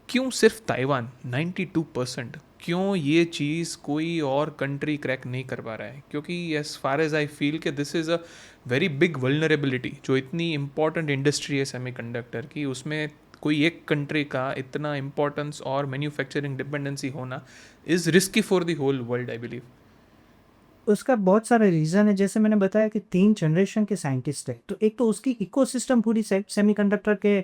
क्यों सिर्फ ताइवान 92%? क्यों ये चीज़ कोई और कंट्री क्रैक नहीं कर पा रहा है? क्योंकि as far as I feel कि this is a very big vulnerability, जो इतनी इंपॉर्टेंट इंडस्ट्री है सेमीकंडक्टर की, उसमें कोई एक कंट्री का इतना इंपॉर्टेंस और मैन्युफैक्चरिंग डिपेंडेंसी होना is risky for the whole world, I believe. उसका बहुत सारे रीज़न है, जैसे मैंने बताया कि 3 जनरेशन के साइंटिस्ट हैं। तो एक तो उसकी इकोसिस्टम पूरी सेमीकंडक्टर के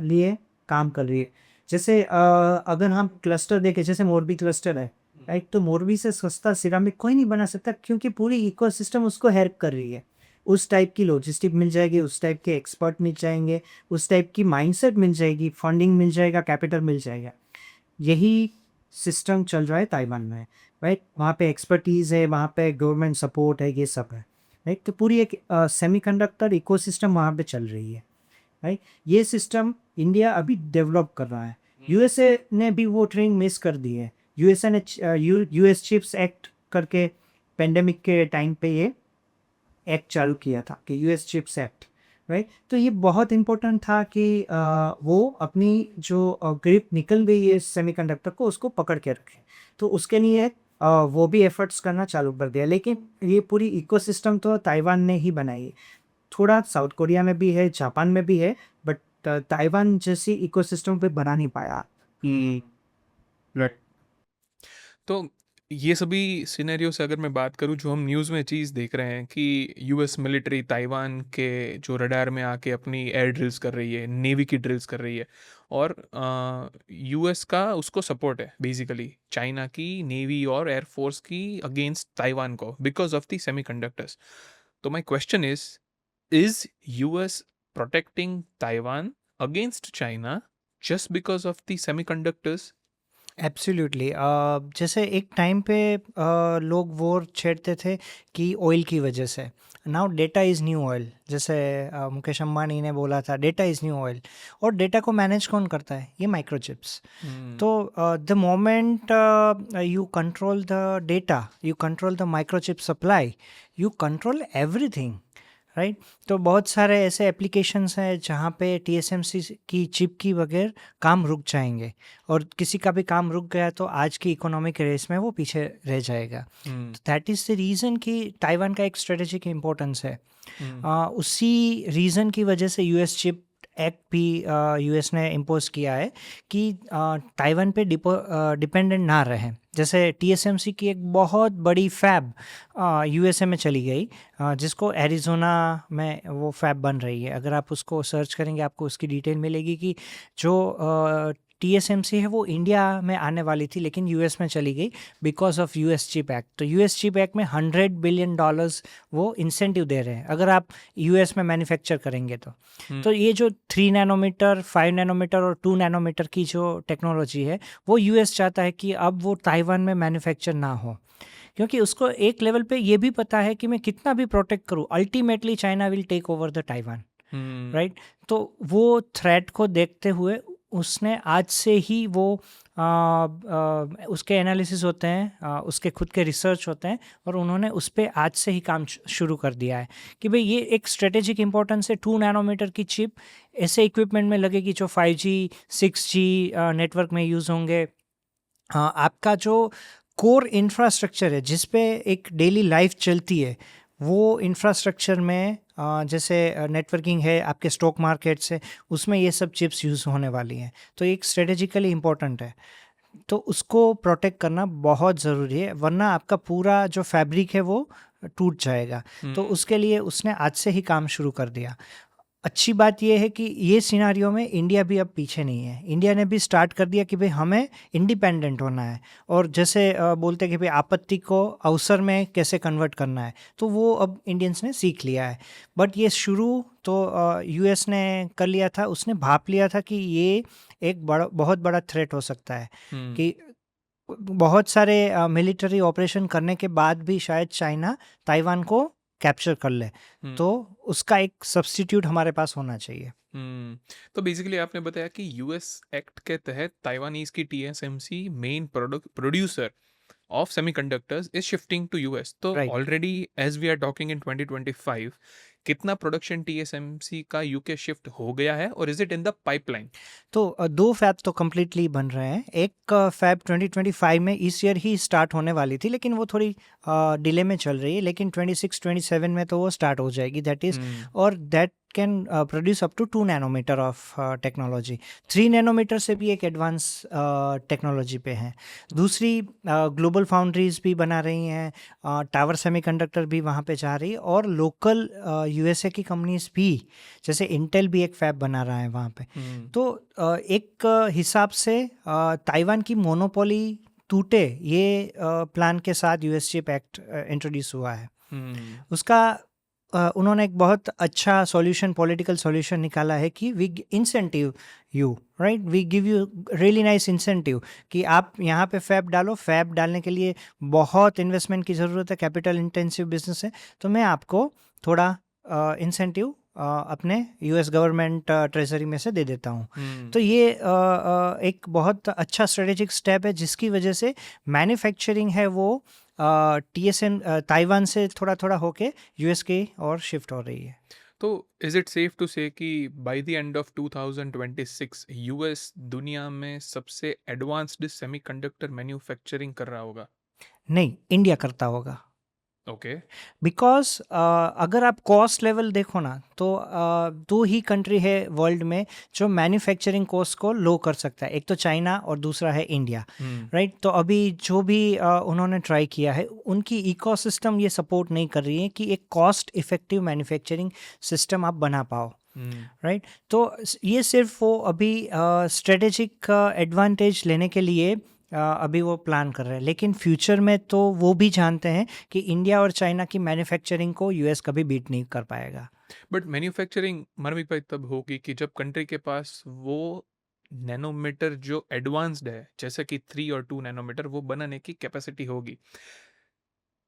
लिए काम कर रही है। जैसे अगर हम क्लस्टर देखें, जैसे मोरबी क्लस्टर है, राइट? तो मोरबी से सस्ता सिरामिक कोई नहीं बना सकता, क्योंकि पूरी इकोसिस्टम उसको हेल्प कर रही है। उस टाइप की लॉजिस्टिक मिल जाएगी, उस टाइप के एक्सपर्ट मिल जाएँगे, उस टाइप की माइंडसेट मिल जाएगी, फंडिंग मिल जाएगा, कैपिटल मिल जाएगा। यही सिस्टम चल रहा है ताइवान में, राइट? वहाँ पे एक्सपर्टीज़ है, वहाँ पे गवर्नमेंट सपोर्ट है, ये सब है, राइट? तो पूरी एक सेमीकंडक्टर इकोसिस्टम वहाँ पे चल रही है, राइट? ये सिस्टम इंडिया अभी डेवलप कर रहा है। यूएसए ने भी वो ट्रेन मिस कर दी है। यूएसए ने यूएस चिप्स एक्ट करके पेंडेमिक के टाइम पे ये एक्ट चालू किया था कि यूएस चिप्स एक्ट, राइट? तो ये बहुत इम्पोर्टेंट था कि वो अपनी जो ग्रिप निकल गई है सेमीकंडक्टर को, उसको पकड़ के रखें। तो उसके लिए वो भी एफर्ट्स करना चालू कर दिया, लेकिन ये पूरी इकोसिस्टम तो ताइवान ने ही बनाई है। थोड़ा साउथ कोरिया में भी है, जापान में भी है, बट ताइवान जैसी इकोसिस्टम पे बना नहीं पाया। तो ये सभी सिनेरियो से अगर मैं बात करूं, जो हम न्यूज़ में चीज़ देख रहे हैं कि यूएस मिलिट्री ताइवान के जो रडार में आके अपनी एयर ड्रिल्स कर रही है, नेवी की ड्रिल्स कर रही है, और यूएस का उसको सपोर्ट है बेसिकली चाइना की नेवी और एयरफोर्स की अगेंस्ट ताइवान को बिकॉज ऑफ द सेमीकंडक्टर्स। तो my question is US protecting Taiwan against China just because of the semiconductors? Absolutely. जैसे एक टाइम पे लोग वॉर छेड़ते थे कि ऑयल की वजह से। Now data is new oil, जैसे मुकेश अंबानी ने बोला था, डेटा इज़ न्यू ऑयल। और डेटा को मैनेज कौन करता है? ये माइक्रोचिप्स। तो the moment you control the data, you control the microchip supply, you control everything, right? तो बहुत सारे ऐसे एप्लीकेशंस हैं जहाँ पे टीएसएमसी की चिप की बगैर काम रुक जाएंगे, और किसी का भी काम रुक गया तो आज की इकोनॉमिक रेस में वो पीछे रह जाएगा। तो दैट इज़ द रीज़न कि ताइवान का एक स्ट्रेटेजिक इम्पोर्टेंस है। उसी रीज़न की वजह से यूएस चिप एक्ट भी यूएस ने इम्पोज किया है कि ताइवान पे डिपेंडेंट ना रहें। जैसे टीएसएमसी की एक बहुत बड़ी फैब यूएसए में चली गई, जिसको एरिज़ोना में वो फैब बन रही है। अगर आप उसको सर्च करेंगे आपको उसकी डिटेल मिलेगी कि जो टीएसएमसी है वो इंडिया में आने वाली थी, लेकिन यूएस में चली गई because of US chip act. तो यूएस चिप एक्ट में $100 बिलियन वो इंसेंटिव दे रहे हैं अगर आप यूएस में मैन्युफैक्चर करेंगे तो। तो ये जो 3 नैनोमीटर, 5 नैनोमीटर और 2 नैनोमीटर की जो टेक्नोलॉजी है, वो यूएस चाहता है कि अब वो ताइवान में मैन्युफैक्चर ना हो, क्योंकि उसको एक लेवल पे ये भी पता है कि मैं कितना भी प्रोटेक्ट करूँ, ultimately China will take over the Taiwan, right? तो वो थ्रेट को देखते हुए उसने आज से ही वो उसके एनालिसिस होते हैं, उसके खुद के रिसर्च होते हैं, और उन्होंने उस पर आज से ही काम शुरू कर दिया है कि भाई ये एक स्ट्रेटेजिक इंपॉर्टेंस है। 2 नैनोमीटर की चिप ऐसे इक्विपमेंट में लगेगी जो 5G 6G नेटवर्क में यूज़ होंगे। आपका जो कोर इंफ्रास्ट्रक्चर है जिस पे एक डेली लाइफ चलती है, वो इंफ्रास्ट्रक्चर में जैसे नेटवर्किंग है, आपके स्टॉक मार्केट से, उसमें ये सब चिप्स यूज़ होने वाली हैं। तो एक स्ट्रेटेजिकली इम्पोर्टेंट है, तो उसको प्रोटेक्ट करना बहुत ज़रूरी है, वरना आपका पूरा जो फैब्रिक है वो टूट जाएगा। तो उसके लिए उसने आज से ही काम शुरू कर दिया। अच्छी बात यह है कि ये सिनारियो में इंडिया भी अब पीछे नहीं है। इंडिया ने भी स्टार्ट कर दिया कि भाई हमें इंडिपेंडेंट होना है, और जैसे बोलते हैं कि भाई आपत्ति को अवसर में कैसे कन्वर्ट करना है, तो वो अब इंडियंस ने सीख लिया है। बट ये शुरू तो यूएस ने कर लिया था, उसने भाप लिया था कि ये एक बहुत बड़ा थ्रेट हो सकता है, कि बहुत सारे मिलिट्री ऑपरेशन करने के बाद भी शायद चाइना ताइवान को कैप्चर कर ले, तो उसका एक सब्स्टिट्यूट हमारे पास होना चाहिए। तो बेसिकली आपने बताया कि यूएस एक्ट के तहत ताइवानीज की TSMC main producer of semiconductors is shifting to US. तो Right. already as we are talking in 2025, कितना प्रोडक्शन TSMC का यूके शिफ्ट हो गया है और is it in the pipeline? तो दो फैब तो कम्प्लीटली बन रहे हैं। एक फैब 2025 में इस ईयर ही स्टार्ट होने वाली थी, लेकिन वो थोड़ी डिले में चल रही है, लेकिन 26-27 में तो वो स्टार्ट हो जाएगी, दैट इज़, और that can produce up to 2 nanometer of technology. 3 nanometer से भी एक एडवांस टेक्नोलॉजी पे है। दूसरी ग्लोबल फाउंड्रीज भी बना रही हैं, टावर सेमीकंडक्टर भी वहाँ पे जा रही है, और लोकल यूएसए की कंपनीज भी, जैसे इंटेल भी एक फैब बना रहा है वहाँ पे। तो एक हिसाब से ताइवान की मोनोपोली टूटे, ये प्लान के साथ यूएस चिप एक्ट इंट्रोड्यूस हुआ है। उसका उन्होंने एक बहुत अच्छा सॉल्यूशन, पॉलिटिकल सॉल्यूशन निकाला है कि we incentive you, right, we give you really nice incentive कि आप यहाँ पे फैब डालो। फैब डालने के लिए बहुत इन्वेस्टमेंट की ज़रूरत है, कैपिटल इंटेंसिव बिजनेस है, तो मैं आपको थोड़ा इंसेंटिव अपने यूएस गवर्नमेंट ट्रेजरी में से दे देता हूँ। तो ये एक बहुत अच्छा स्ट्रेटेजिक स्टेप है, जिसकी वजह से मैन्युफैक्चरिंग है वो TSM ताइवान से थोड़ा थोड़ा होके यूएस की और शिफ्ट हो रही है। तो इज इट सेफ टू से कि by the end of 2026 US दुनिया में सबसे एडवांस्ड सेमीकंडक्टर मैन्युफैक्चरिंग कर रहा होगा? नहीं, इंडिया करता होगा। ओके। बिकॉज अगर आप कॉस्ट लेवल देखो ना, तो दो ही कंट्री है वर्ल्ड में जो मैन्युफैक्चरिंग कॉस्ट को लो कर सकता है, एक तो चाइना और दूसरा है इंडिया, राइट। तो अभी जो भी उन्होंने ट्राई किया है, उनकी इकोसिस्टम ये सपोर्ट नहीं कर रही है कि एक कॉस्ट इफेक्टिव मैन्युफैक्चरिंग सिस्टम आप बना पाओ, राइट। तो ये सिर्फ वो अभी स्ट्रेटेजिक एडवांटेज लेने के लिए अभी वो प्लान कर रहे हैं, लेकिन फ्यूचर में तो वो भी जानते हैं कि इंडिया और चाइना की मैन्युफैक्चरिंग को यूएस कभी बीट नहीं कर पाएगा। बट मैन्युफैक्चरिंग मानविक भाई तब होगी कि जब कंट्री के पास वो नैनोमीटर जो एडवांस्ड है, जैसे कि 3 और 2 नैनोमीटर, वो बनाने की कैपेसिटी होगी।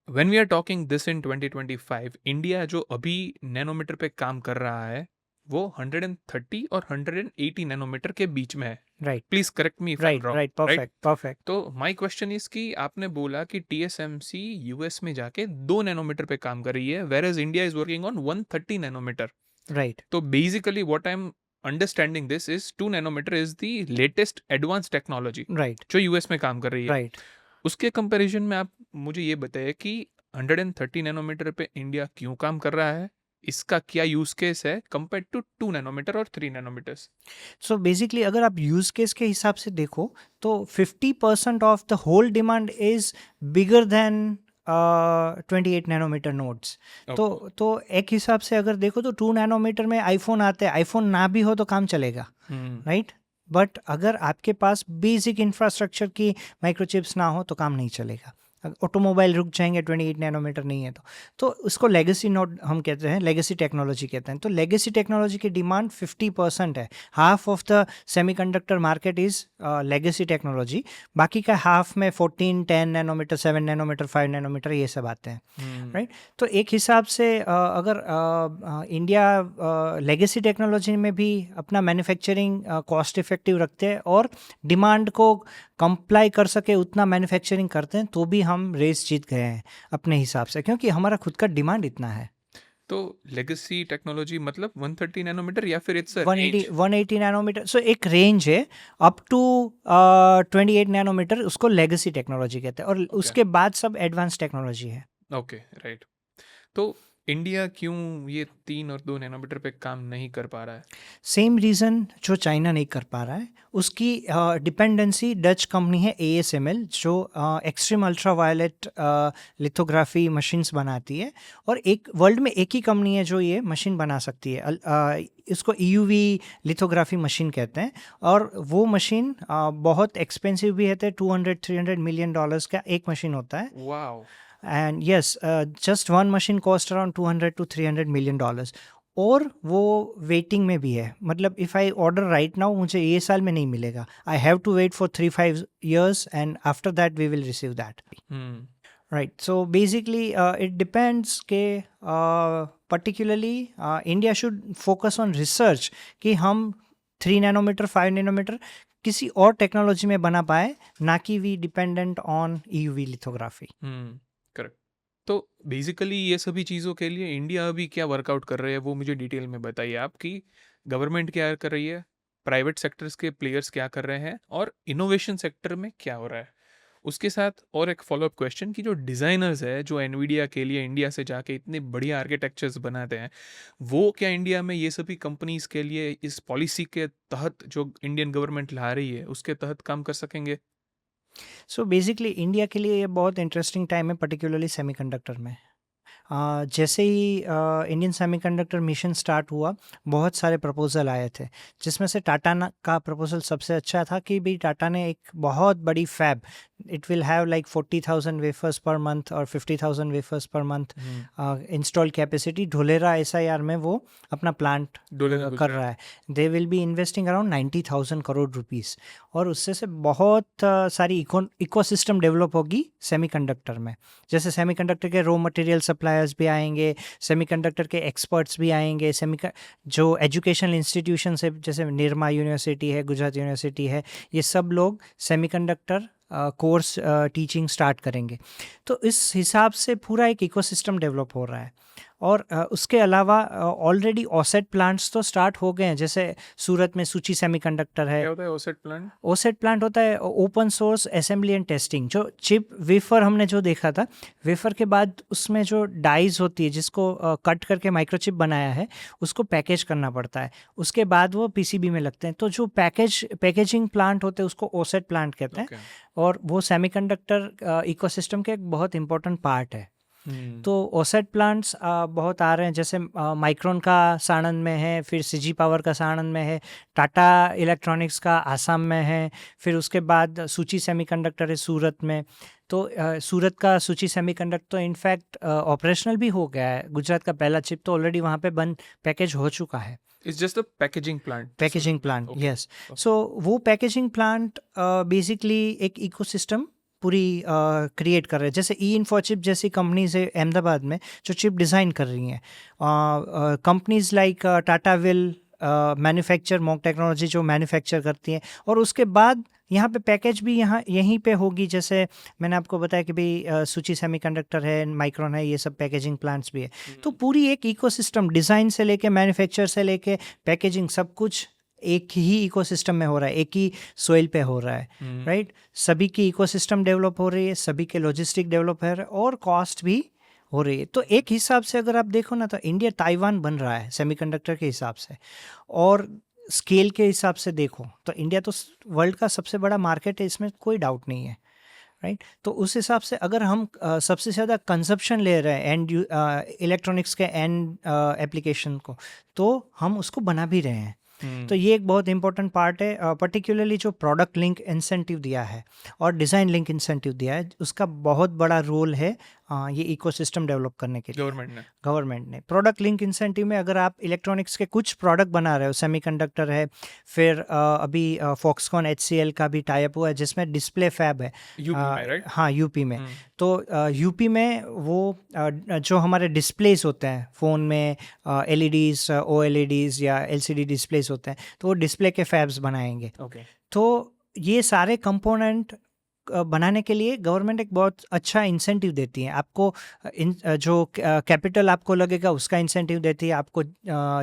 When we are talking this in 2025, India जो अभी नैनोमीटर पे काम कर रहा है वो 130 और 180 नैनोमीटर के बीच में है। Right, please correct me if I am wrong. Right, perfect, perfect. तो माय क्वेश्चन इज कि आपने बोला कि TSMC यूएस में जाके 2 नैनोमीटर पे काम कर रही है, where as India is working on 130 nanometer. Right, तो basically what I am understanding this is 2 nanometer is the latest advance technology right, जो यूएस में काम कर रही है। राइट। उसके कंपैरिजन में आप मुझे ये बताइए कि 130 नैनोमीटर पे इंडिया क्यों काम कर रहा है, इसका क्या यूज केस है कंपेयर टू 2 नैनोमीटर और 3 नैनोमीटर्स? सो बेसिकली अगर आप यूज केस के हिसाब से देखो, तो 50% of the whole demand is bigger than 28 nanometer nodes. तो एक हिसाब से अगर देखो तो 2 नैनोमीटर में आईफोन आते हैं, आईफोन ना भी हो तो काम चलेगा, राइट। बट अगर आपके पास बेसिक इंफ्रास्ट्रक्चर की माइक्रोचिप्स ना हो तो काम नहीं चलेगा, ऑटोमोबाइल रुक जाएंगे 28 नैनोमीटर नहीं है तो उसको लेगेसी नोड हम कहते हैं, लेगेसी टेक्नोलॉजी कहते हैं। तो लेगेसी टेक्नोलॉजी की डिमांड 50% है, half of the semiconductor market is legacy technology, बाकी का हाफ में 14, 10 नैनोमीटर, 7 नैनोमीटर, 5 नैनोमीटर ये सब आते हैं, राइट। तो एक हिसाब से अगर इंडिया लेगेसी टेक्नोलॉजी में भी अपना मैन्युफैक्चरिंग कॉस्ट इफेक्टिव रखते हैं और डिमांड को कंप्लाई कर सके उतना मैन्युफैक्चरिंग करते हैं, तो भी हम रेस जीत गए हैं अपने हिसाब से, क्योंकि हमारा खुद का डिमांड इतना है। तो लेगेसी टेक्नोलॉजी मतलब 130 नैनोमीटर या फिर इट्स 180 नैनोमीटर, सो एक रेंज है अप टू 28 नैनोमीटर, उसको लेगेसी टेक्नोलॉजी कहते हैं, और उसके बाद सब एडवांस टेक्नोलॉजी है। Okay, right. तो इंडिया क्यों ये 3 और 2 नैनोमीटर पे काम नहीं कर पा रहा है? सेम रीज़न जो चाइना नहीं कर पा रहा है, उसकी डिपेंडेंसी डच कंपनी है ASML, जो extreme ultraviolet lithography machines बनाती है, और एक वर्ल्ड में एक ही कंपनी है जो ये मशीन बना सकती है। इसको EUV लिथोग्राफी मशीन कहते हैं, और वो मशीन बहुत एक्सपेंसिव भी है, 200-300 मिलियन डॉलर्स का एक मशीन होता है। Wow. And yes, just one machine cost around 200-300 million dollars, और वो वेटिंग में भी है। मतलब if I order right now, मुझे ये साल में नहीं मिलेगा, I have to wait for 3-5 years and after that we will receive that, right. So basically it depends के particularly India should focus on research कि हम 3 नैनोमीटर 5 नैनोमीटर किसी और टेक्नोलॉजी में बना पाए, ना कि we dependent on EUV lithography. Correct. तो बेसिकली ये सभी चीज़ों के लिए इंडिया अभी क्या वर्कआउट कर रहे हैं वो मुझे डिटेल में बताइए आप कि गवर्नमेंट क्या कर रही है, प्राइवेट सेक्टर्स के प्लेयर्स क्या कर रहे हैं और इनोवेशन सेक्टर में क्या हो रहा है। उसके साथ और एक फॉलोअप क्वेश्चन कि जो डिज़ाइनर्स है जो एनवीडिया के लिए इंडिया से जाके इतने बढ़िया आर्किटेक्चर्स बनाते हैं, वो क्या इंडिया में ये सभी कंपनीज के लिए इस पॉलिसी के तहत जो इंडियन गवर्नमेंट ला रही है उसके तहत काम कर सकेंगे? सो बेसिकली इंडिया के लिए ये बहुत इंटरेस्टिंग टाइम है, पर्टिकुलरली सेमीकंडक्टर में। जैसे ही इंडियन सेमीकंडक्टर मिशन स्टार्ट हुआ, बहुत सारे प्रपोजल आए थे, जिसमें से का प्रपोजल सबसे अच्छा था कि भाई टाटा ने एक बहुत बड़ी fab, it will have like 40,000 wafers per month और 50,000 wafers per month install capacity Dholera SIR में वो अपना प्लांट डोलेरा कर रहा है। They will be investing around 90,000 crore rupees, और उससे से बहुत सारी इकोसिस्टम डेवलप होगी सेमीकंडक्टर में। जैसे सेमीकंडक्टर के रॉ मटेरियल सप्लायर्स भी आएंगे, सेमीकंडक्टर के एक्सपर्ट्स भी आएंगे, जो एजुकेशनल इंस्टीट्यूशन है जैसे निरमा यूनिवर्सिटी है, गुजरात यूनिवर्सिटी है, ये सब लोग सेमीकंडक्टर कोर्स टीचिंग स्टार्ट करेंगे। तो इस हिसाब से पूरा एक इकोसिस्टम डेवलप हो रहा है। और उसके अलावा ऑलरेडी ऑसेट प्लांट्स तो स्टार्ट हो गए हैं, जैसे सूरत में सूची सेमीकंडक्टर है। क्या होता है ओसेट प्लांट? ओसेट प्लांट होता है open source assembly and testing. जो चिप वेफर हमने जो देखा था, वेफर के बाद उसमें जो डाइज होती है जिसको कट करके माइक्रोचिप बनाया है, उसको पैकेज करना पड़ता है, उसके बाद वो PCB में लगते हैं। तो जो पैकेजिंग प्लांट होते हैं उसको ओसेट प्लांट कहते हैं, और वो सेमीकंडक्टर इकोसिस्टम के एक बहुत इंपॉर्टेंट पार्ट है। तो ओसेट प्लांट्स बहुत आ रहे हैं, जैसे माइक्रोन का साणंद में है, फिर CG पावर का साणंद में है, टाटा इलेक्ट्रॉनिक्स का आसाम में है, फिर उसके बाद सूची सेमीकंडक्टर है सूरत में। तो सूरत का सूची सेमीकंडक्टर तो इनफैक्ट ऑपरेशनल भी हो गया है। गुजरात का पहला चिप तो ऑलरेडी वहाँ पे बन पैकेज हो चुका है। It's just a packaging plant. Packaging plant, yes. So वो पैकेजिंग प्लांट बेसिकली एक इकोसिस्टम पूरी क्रिएट कर रहे हैं। जैसे E-Info-Chip जैसी कंपनीज है अहमदाबाद में जो चिप डिज़ाइन कर रही हैं, companies like Tata will manufacture mock technology जो मैन्युफैक्चर करती हैं, और उसके बाद यहाँ पे पैकेज भी यहीं पे होगी। जैसे मैंने आपको बताया कि भाई सूची सेमीकंडक्टर है, माइक्रोन है, ये सब पैकेजिंग प्लांट्स भी है। तो पूरी एक इकोसिस्टम, डिज़ाइन से लेके मैन्युफैक्चर से लेके पैकेजिंग, सब कुछ एक ही इकोसिस्टम में हो रहा है, एक ही सोइल पे हो रहा है, राइट। सभी की इकोसिस्टम डेवलप हो रही है, सभी के लॉजिस्टिक डेवलप हो रहा है, और कॉस्ट भी हो रही है। तो एक हिसाब से अगर आप देखो ना, तो इंडिया ताइवान बन रहा है सेमीकंडक्टर के हिसाब से, और स्केल के हिसाब से देखो तो इंडिया तो वर्ल्ड का सबसे बड़ा मार्केट है, इसमें कोई डाउट नहीं है, राइट। तो उस हिसाब से अगर हम सबसे ज़्यादा कंजप्शन ले रहे हैं एंड इलेक्ट्रॉनिक्स के एंड एप्लीकेशन को, तो हम उसको बना भी रहे हैं। तो ये एक बहुत इंपॉर्टेंट पार्ट है। पर्टिकुलरली जो प्रोडक्ट लिंक इंसेंटिव दिया है और डिज़ाइन लिंक इंसेंटिव दिया है, उसका बहुत बड़ा रोल है ये इकोसिस्टम डेवलप करने के लिए गवर्नमेंट ने। प्रोडक्ट लिंक इंसेंटिव में अगर आप इलेक्ट्रॉनिक्स के कुछ प्रोडक्ट बना रहे हो, सेमीकंडक्टर है, फिर अभी फॉक्सकॉन HCL का भी टाइप हुआ है जिसमें डिस्प्ले फैब है हाँ यूपी में। तो यूपी में वो जो हमारे डिस्प्लेस होते हैं फ़ोन में, LEDs, OLEDs या LCD डिस्प्लेस होते हैं, तो वो डिस्प्ले के फैब्स बनाएंगे। तो ये सारे कंपोनेंट बनाने के लिए गवर्नमेंट एक बहुत अच्छा इंसेंटिव देती है आपको। जो कैपिटल आपको लगेगा उसका इंसेंटिव देती है आपको,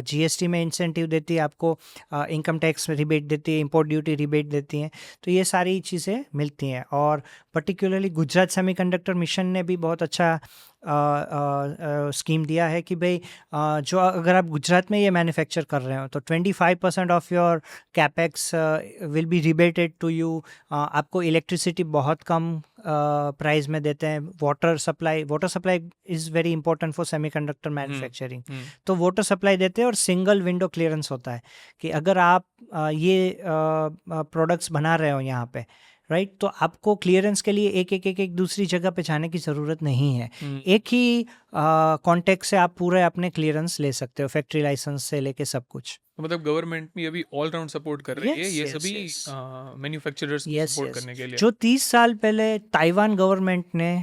GST में इंसेंटिव देती है आपको, इनकम टैक्स रिबेट देती है, इंपोर्ट ड्यूटी रिबेट देती हैं। तो ये सारी चीज़ें मिलती हैं। और पर्टिकुलरली गुजरात सेमीकंडक्टर मिशन ने भी बहुत अच्छा स्कीम दिया है कि भाई जो अगर आप गुजरात में ये मैन्युफैक्चर कर रहे हो तो 25% of your capex will be rebated to you. आपको इलेक्ट्रिसिटी बहुत कम प्राइस में देते हैं। Water supply is very important for semiconductor manufacturing. तो वाटर सप्लाई देते हैं, और सिंगल विंडो क्लियरेंस होता है कि अगर आप ये प्रोडक्ट्स बना रहे हो यहाँ पे, राइट, तो आपको क्लियरेंस के लिए एक दूसरी जगह पे जाने की ज़रूरत नहीं है। एक ही कॉन्टेक्ट से आप पूरे अपने क्लियरेंस ले सकते हो, फैक्ट्री लाइसेंस से लेके सब कुछ। तो मतलब गवर्नमेंट भी अभी ऑल राउंड सपोर्ट कर रही है ये सभी मैन्युफैक्चरर्स को सपोर्ट करने के लिए। जो 30 साल पहले ताइवान गवर्नमेंट ने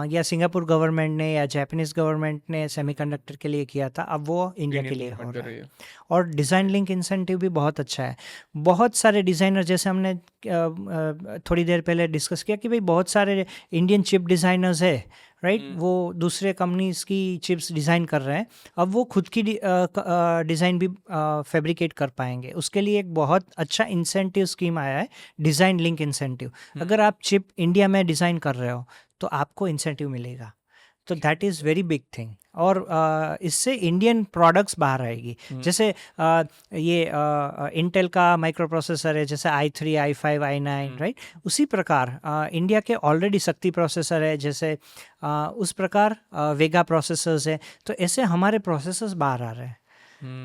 या सिंगापुर गवर्नमेंट ने या जापानीज़ गवर्नमेंट ने सेमीकंडक्टर के लिए किया था, अब वो इंडिया के लिए हो रहा है। और डिज़ाइन लिंक इंसेंटिव भी बहुत अच्छा है। बहुत सारे डिज़ाइनर, जैसे हमने थोड़ी देर पहले डिस्कस किया कि भाई बहुत सारे इंडियन चिप डिज़ाइनर्स है, राइट, वो दूसरे कंपनीज की चिप्स डिज़ाइन कर रहे हैं, अब वो खुद की डिज़ाइन भी फैब्रिकेट कर पाएंगे। उसके लिए एक बहुत अच्छा इंसेंटिव स्कीम आया है, डिज़ाइन लिंक इंसेंटिव। अगर आप चिप इंडिया में डिज़ाइन कर रहे हो तो आपको इंसेंटिव मिलेगा, तो that is very big thing. और इससे इंडियन प्रोडक्ट्स बाहर आएगी। जैसे ये इंटेल का माइक्रो प्रोसेसर है, जैसे i3, i5, i9, राइट, उसी प्रकार इंडिया के ऑलरेडी शक्ति प्रोसेसर है, जैसे उस प्रकार वेगा प्रोसेसर्स है, तो ऐसे हमारे प्रोसेसर्स बाहर आ रहे हैं।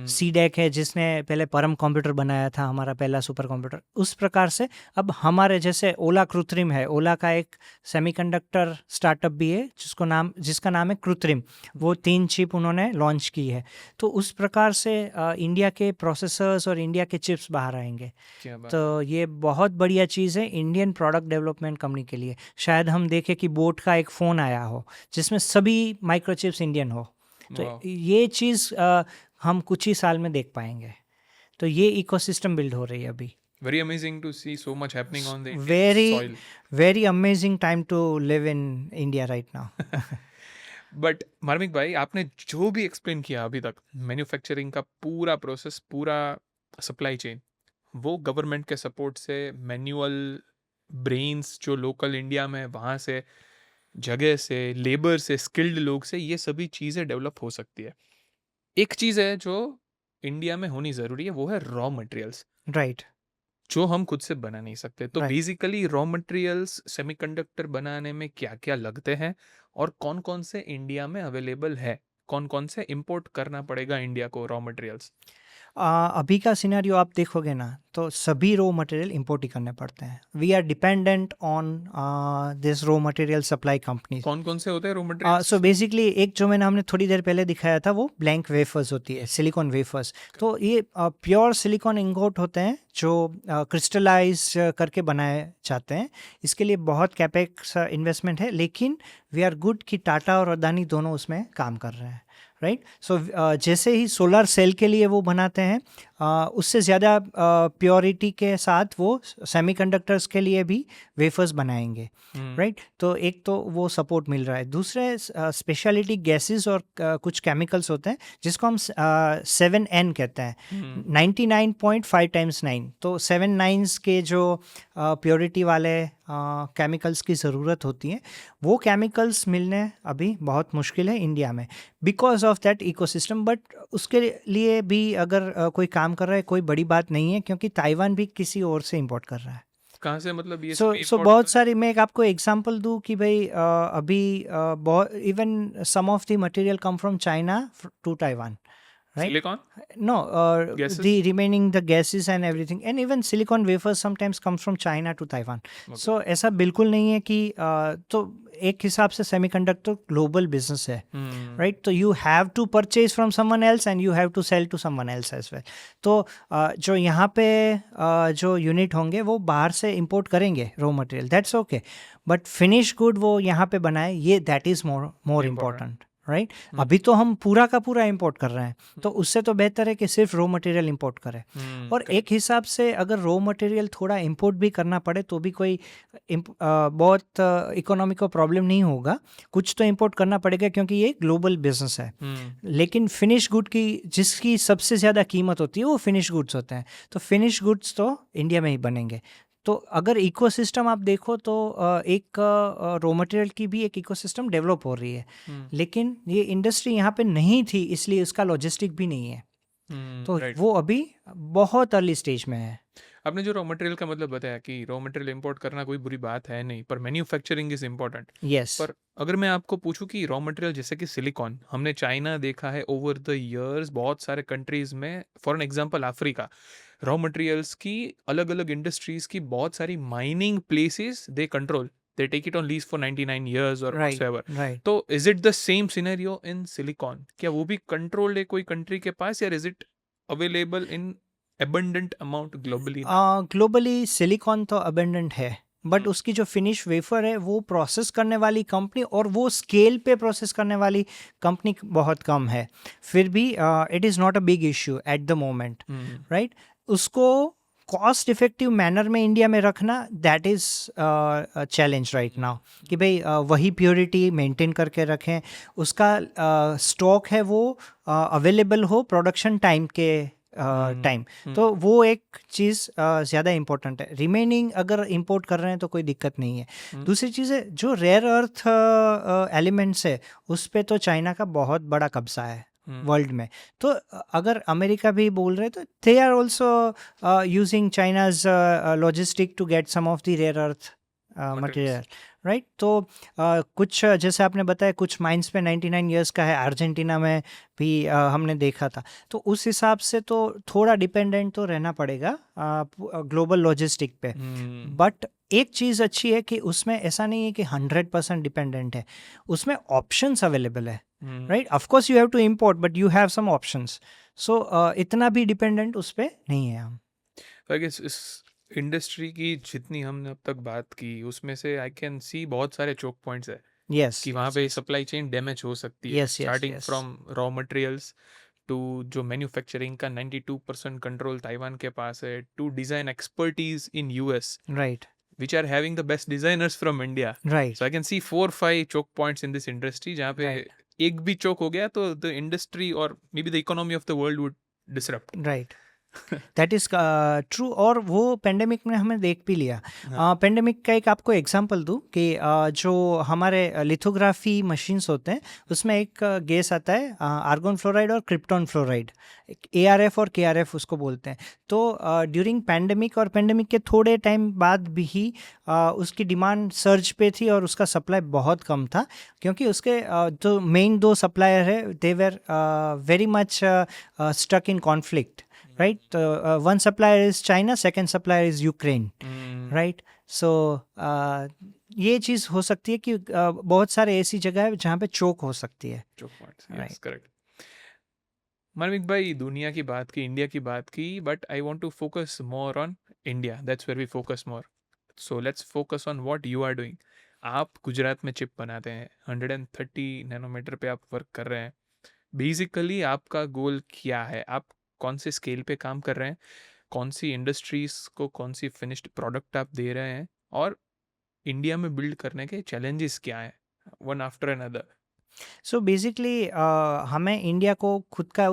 सीडेक है जिसने पहले परम कंप्यूटर बनाया था, हमारा पहला सुपर कंप्यूटर, उस प्रकार से अब हमारे जैसे ओला कृत्रिम है, ओला का एक सेमीकंडक्टर स्टार्टअप भी है जिसका नाम है कृत्रिम, वो 3 चिप उन्होंने लॉन्च की है। तो उस प्रकार से इंडिया के प्रोसेसर्स और इंडिया के चिप्स बाहर आएंगे। तो ये बहुत बढ़िया चीज़ है इंडियन प्रोडक्ट डेवलपमेंट कंपनी के लिए। शायद हम देखें कि बोट का एक फ़ोन आया हो जिसमें सभी माइक्रोचिप्स इंडियन हो, तो ये चीज़ हम कुछ ही साल में देख पाएंगे। तो ये इकोसिस्टम बिल्ड हो रही है अभी। Very amazing to see so much happening on the Indian Very, soil. very amazing time to live in India right now. But मार्मिक भाई, आपने जो भी एक्सप्लेन किया अभी तक, मैन्युफैक्चरिंग का पूरा प्रोसेस, पूरा सप्लाई चेन, वो गवर्नमेंट के सपोर्ट से, मैनुअल ब्रेन्स जो लोकल इंडिया में, वहाँ से, जगह से, लेबर से, स्किल्ड लोग से, ये सभी चीज़ें डेवलप हो सकती है। एक चीज़ है जो इंडिया में होनी ज़रूरी है, वो है रॉ मटेरियल्स, राइट, जो हम खुद से बना नहीं सकते। तो Right. Basically raw materials semiconductor बनाने में क्या क्या लगते हैं, और कौन कौन से इंडिया में अवेलेबल है, कौन कौन से इंपोर्ट करना पड़ेगा इंडिया को रॉ मटेरियल्स? अभी का सिनेरियो आप देखोगे ना, तो सभी रॉ मटेरियल इंपोर्ट ही करने पड़ते हैं। We are dependent on this raw material supply company. कौन कौन से होते हैं रॉ मटेरियल्स? सो बेसिकली एक जो हमने थोड़ी देर पहले दिखाया था, वो ब्लैंक वेफर्स होती है, सिलिकॉन वेफर्स। तो ये प्योर सिलिकॉन इंगोट होते हैं जो क्रिस्टलाइज करके बनाए जाते हैं। इसके लिए बहुत कैपेक्स इन्वेस्टमेंट है, लेकिन वी आर गुड कि टाटा और अदानी दोनों उसमें काम कर रहे हैं, राइट। सो जैसे ही सोलर सेल के लिए वो बनाते हैं, उससे ज़्यादा प्योरिटी के साथ वो सेमीकंडक्टर्स के लिए भी वेफर्स बनाएंगे, राइट। तो एक तो वो सपोर्ट मिल रहा है। दूसरे स्पेशलिटी गैसेस और कुछ केमिकल्स होते हैं जिसको हम 7N कहते हैं, 99.5 × 9। तो 7 9s के जो प्योरिटी वाले केमिकल्स की ज़रूरत होती है, वो केमिकल्स मिलने अभी बहुत मुश्किल है इंडिया में, because of that ecosystem. But उसके लिए भी अगर कोई काम कर रहा है, कोई बड़ी बात नहीं है, क्योंकि ताइवान भी किसी और से इंपोर्ट कर रहा है। कहाँ से, मतलब ये सो बहुत सारी, मैं एक आपको एग्जांपल दूं कि भाई अभी बहुत, even some of the material come from China to Taiwan, right? Silicon? No, Gases? the remaining the gases and everything, and even silicon wafers sometimes comes from China to Taiwan. Okay. So ऐसा बिल्कुल नहीं है कि तो एक हिसाब से semiconductor global business है, राइट। तो you have to purchase from someone else and you have to sell to someone else as well. तो जो यहाँ पे जो यूनिट होंगे वो बाहर से इंपोर्ट करेंगे raw material, that's okay, but finish good वो यहाँ पे बनाए, ये that is more important, right. अभी तो हम पूरा का पूरा इंपोर्ट कर रहे हैं, तो उससे तो बेहतर है कि सिर्फ रॉ मटेरियल इंपोर्ट करें। और एक हिसाब से अगर रॉ मटेरियल थोड़ा इंपोर्ट भी करना पड़े तो भी कोई बहुत इकोनॉमिक को प्रॉब्लम नहीं होगा, कुछ तो इंपोर्ट करना पड़ेगा क्योंकि ये ग्लोबल बिजनेस है। लेकिन फिनिश गुड की जिसकी सबसे ज़्यादा कीमत होती है वो फिनिश गुड्स होते हैं, तो फिनिश गुड्स तो इंडिया में ही बनेंगे। तो अगर इकोसिस्टम आप देखो तो एक रॉ मटेरियल की भी एक इकोसिस्टम डेवलप हो रही है, लेकिन ये इंडस्ट्री यहाँ पे नहीं थी, इसलिए उसका लॉजिस्टिक भी नहीं है। तो वो अभी बहुत अर्ली स्टेज में है। आपने जो रॉ मटेरियल का मतलब बताया कि रॉ मटेरियल इंपोर्ट करना कोई बुरी बात है नहीं, पर मैन्युफैक्चरिंग इज इम्पोर्टेंट। यस। पर अगर मैं आपको पूछूं कि रॉ मटेरियल जैसे कि सिलिकॉन, हमने चाइना देखा है ओवर द इयर्स, बहुत सारे कंट्रीज में, for an example Africa, raw materials की अलग अलग इंडस्ट्रीज की बहुत सारी mining places they control, they take it on lease for 99 years or whatsoever. Right. तो is it the same scenario in silicon? क्या वो भी कंट्रोल्ड है कोई कंट्री के पास, या is it available in abundant amount globally? Globally silicon तो abundant है, बट उसकी जो फिनिश वेफर है वो प्रोसेस करने वाली कंपनी और वो स्केल पे प्रोसेस करने वाली कंपनी बहुत कम है। फिर भी it is not a big issue at the moment, right. उसको कॉस्ट इफेक्टिव मैनर में इंडिया में रखना, that is challenge right now कि भाई वही प्योरिटी मेंटेन करके रखें, उसका स्टॉक है वो अवेलेबल हो प्रोडक्शन टाइम के टाइम, तो वो एक चीज़ ज़्यादा इम्पोर्टेंट है। रिमेनिंग अगर इंपोर्ट कर रहे हैं तो कोई दिक्कत नहीं है। दूसरी चीज़ है जो रेयर अर्थ एलिमेंट्स है उस पे तो चाइना का बहुत बड़ा कब्जा है वर्ल्ड में। तो अगर अमेरिका भी बोल रहे तो they are also using China's logistic to get some of the rare earth material, right. तो कुछ जैसे आपने बताया कुछ माइंस पे 99 इयर्स का है, अर्जेंटीना में भी हमने देखा था। तो उस हिसाब से तो थोड़ा डिपेंडेंट तो रहना पड़ेगा ग्लोबल लॉजिस्टिक पे। बट एक चीज़ अच्छी है कि उसमें ऐसा नहीं है कि 100% डिपेंडेंट है, उसमें ऑप्शंस अवेलेबल है, right. Of course you have to import but you have some options, so इतना भी डिपेंडेंट उस पर नहीं है हम। आई गेस इस इंडस्ट्री की जितनी हमने अब तक बात की उसमें से आई कैन सी बहुत सारे चोक पॉइंट्स है यस कि वहाँ पे सप्लाई चेन डैमेज हो सकती है, Yes, yes, starting yes. From raw materials to जो मैन्युफैक्चरिंग का 92% कंट्रोल ताइवान के पास है, to design expertise in US right which are having the best designers from India. Right So I can see 4-5 choke points in this industry जहाँ पे Right. एक भी choke हो गया तो the industry or maybe the economy of the world would disrupt. Right that is true. और वो pandemic में हमें देख भी लिया। पेंडेमिक का एक आपको एग्जांपल दूँ कि जो हमारे लिथोग्राफी मशीन्स होते हैं उसमें एक गैस आता है आर्गन फ्लोराइड और क्रिप्टॉन फ्लोराइड, ARF और KRF उसको बोलते हैं। तो ड्यूरिंग पेंडेमिक और पेंडेमिक के थोड़े टाइम बाद भी उसकी डिमांड सर्ज पे थी और उसका सप्लाई बहुत कम था, क्योंकि उसके जो मेन 2 सप्लायर है they were very much stuck in conflict, right. One supplier is China, second supplier is Ukraine, right. So ये चीज़ हो सकती है कि बहुत सारे ऐसी जगह है जहाँ पे चोक हो सकती है। Choke points. Yes, Right. correct. मानविक भाई दुनिया की बात की, इंडिया की बात की, but I want to focus more on India, that's where we focus more. So let's focus on what you are doing. आप गुजरात में चिप बनाते हैं, 130 नैनोमीटर पे आप वर्क कर रहे हैं। बेसिकली आपका गोल क्या है? आप कौन से स्केल पे काम कर रहे हैं? कौन सी इंडस्ट्रीज को कौन सी फिनिश्ड प्रोडक्ट आप दे रहे हैं? और इंडिया में बिल्ड करने के चैलेंजेस क्या हैं? One after another. So basically हमें इंडिया को खुद का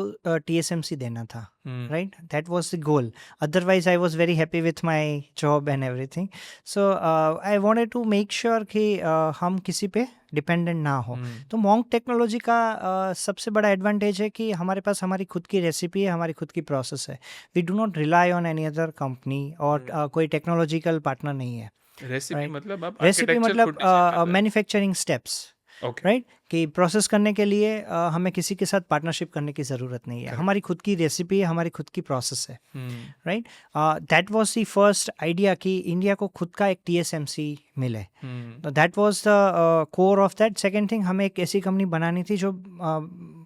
TSMC देना था, right. That was the goal. Otherwise I was very happy with my job and everything. So I wanted to make sure कि हम किसी पे डिपेंडेंट ना हो। तो मोंक टेक्नोलॉजी का सबसे बड़ा एडवांटेज है कि हमारे पास हमारी खुद की रेसिपी है, हमारी खुद की प्रोसेस है। We do not rely on any other company और कोई टेक्नोलॉजिकल पार्टनर नहीं है। Recipe Right. मतलब आप रेसिपी architecture मतलब खुद design कर रहे हैं। Manufacturing steps, Okay. राइट। कि प्रोसेस करने के लिए हमें किसी के साथ पार्टनरशिप करने की ज़रूरत नहीं है। Correct. हमारी खुद की रेसिपी है, हमारी खुद की प्रोसेस है, Hmm. Right. That was the first idea कि इंडिया को खुद का एक TSMC मिले। Hmm. तो that was the core of that. Second thing, हमें एक ऐसी कंपनी बनानी थी जो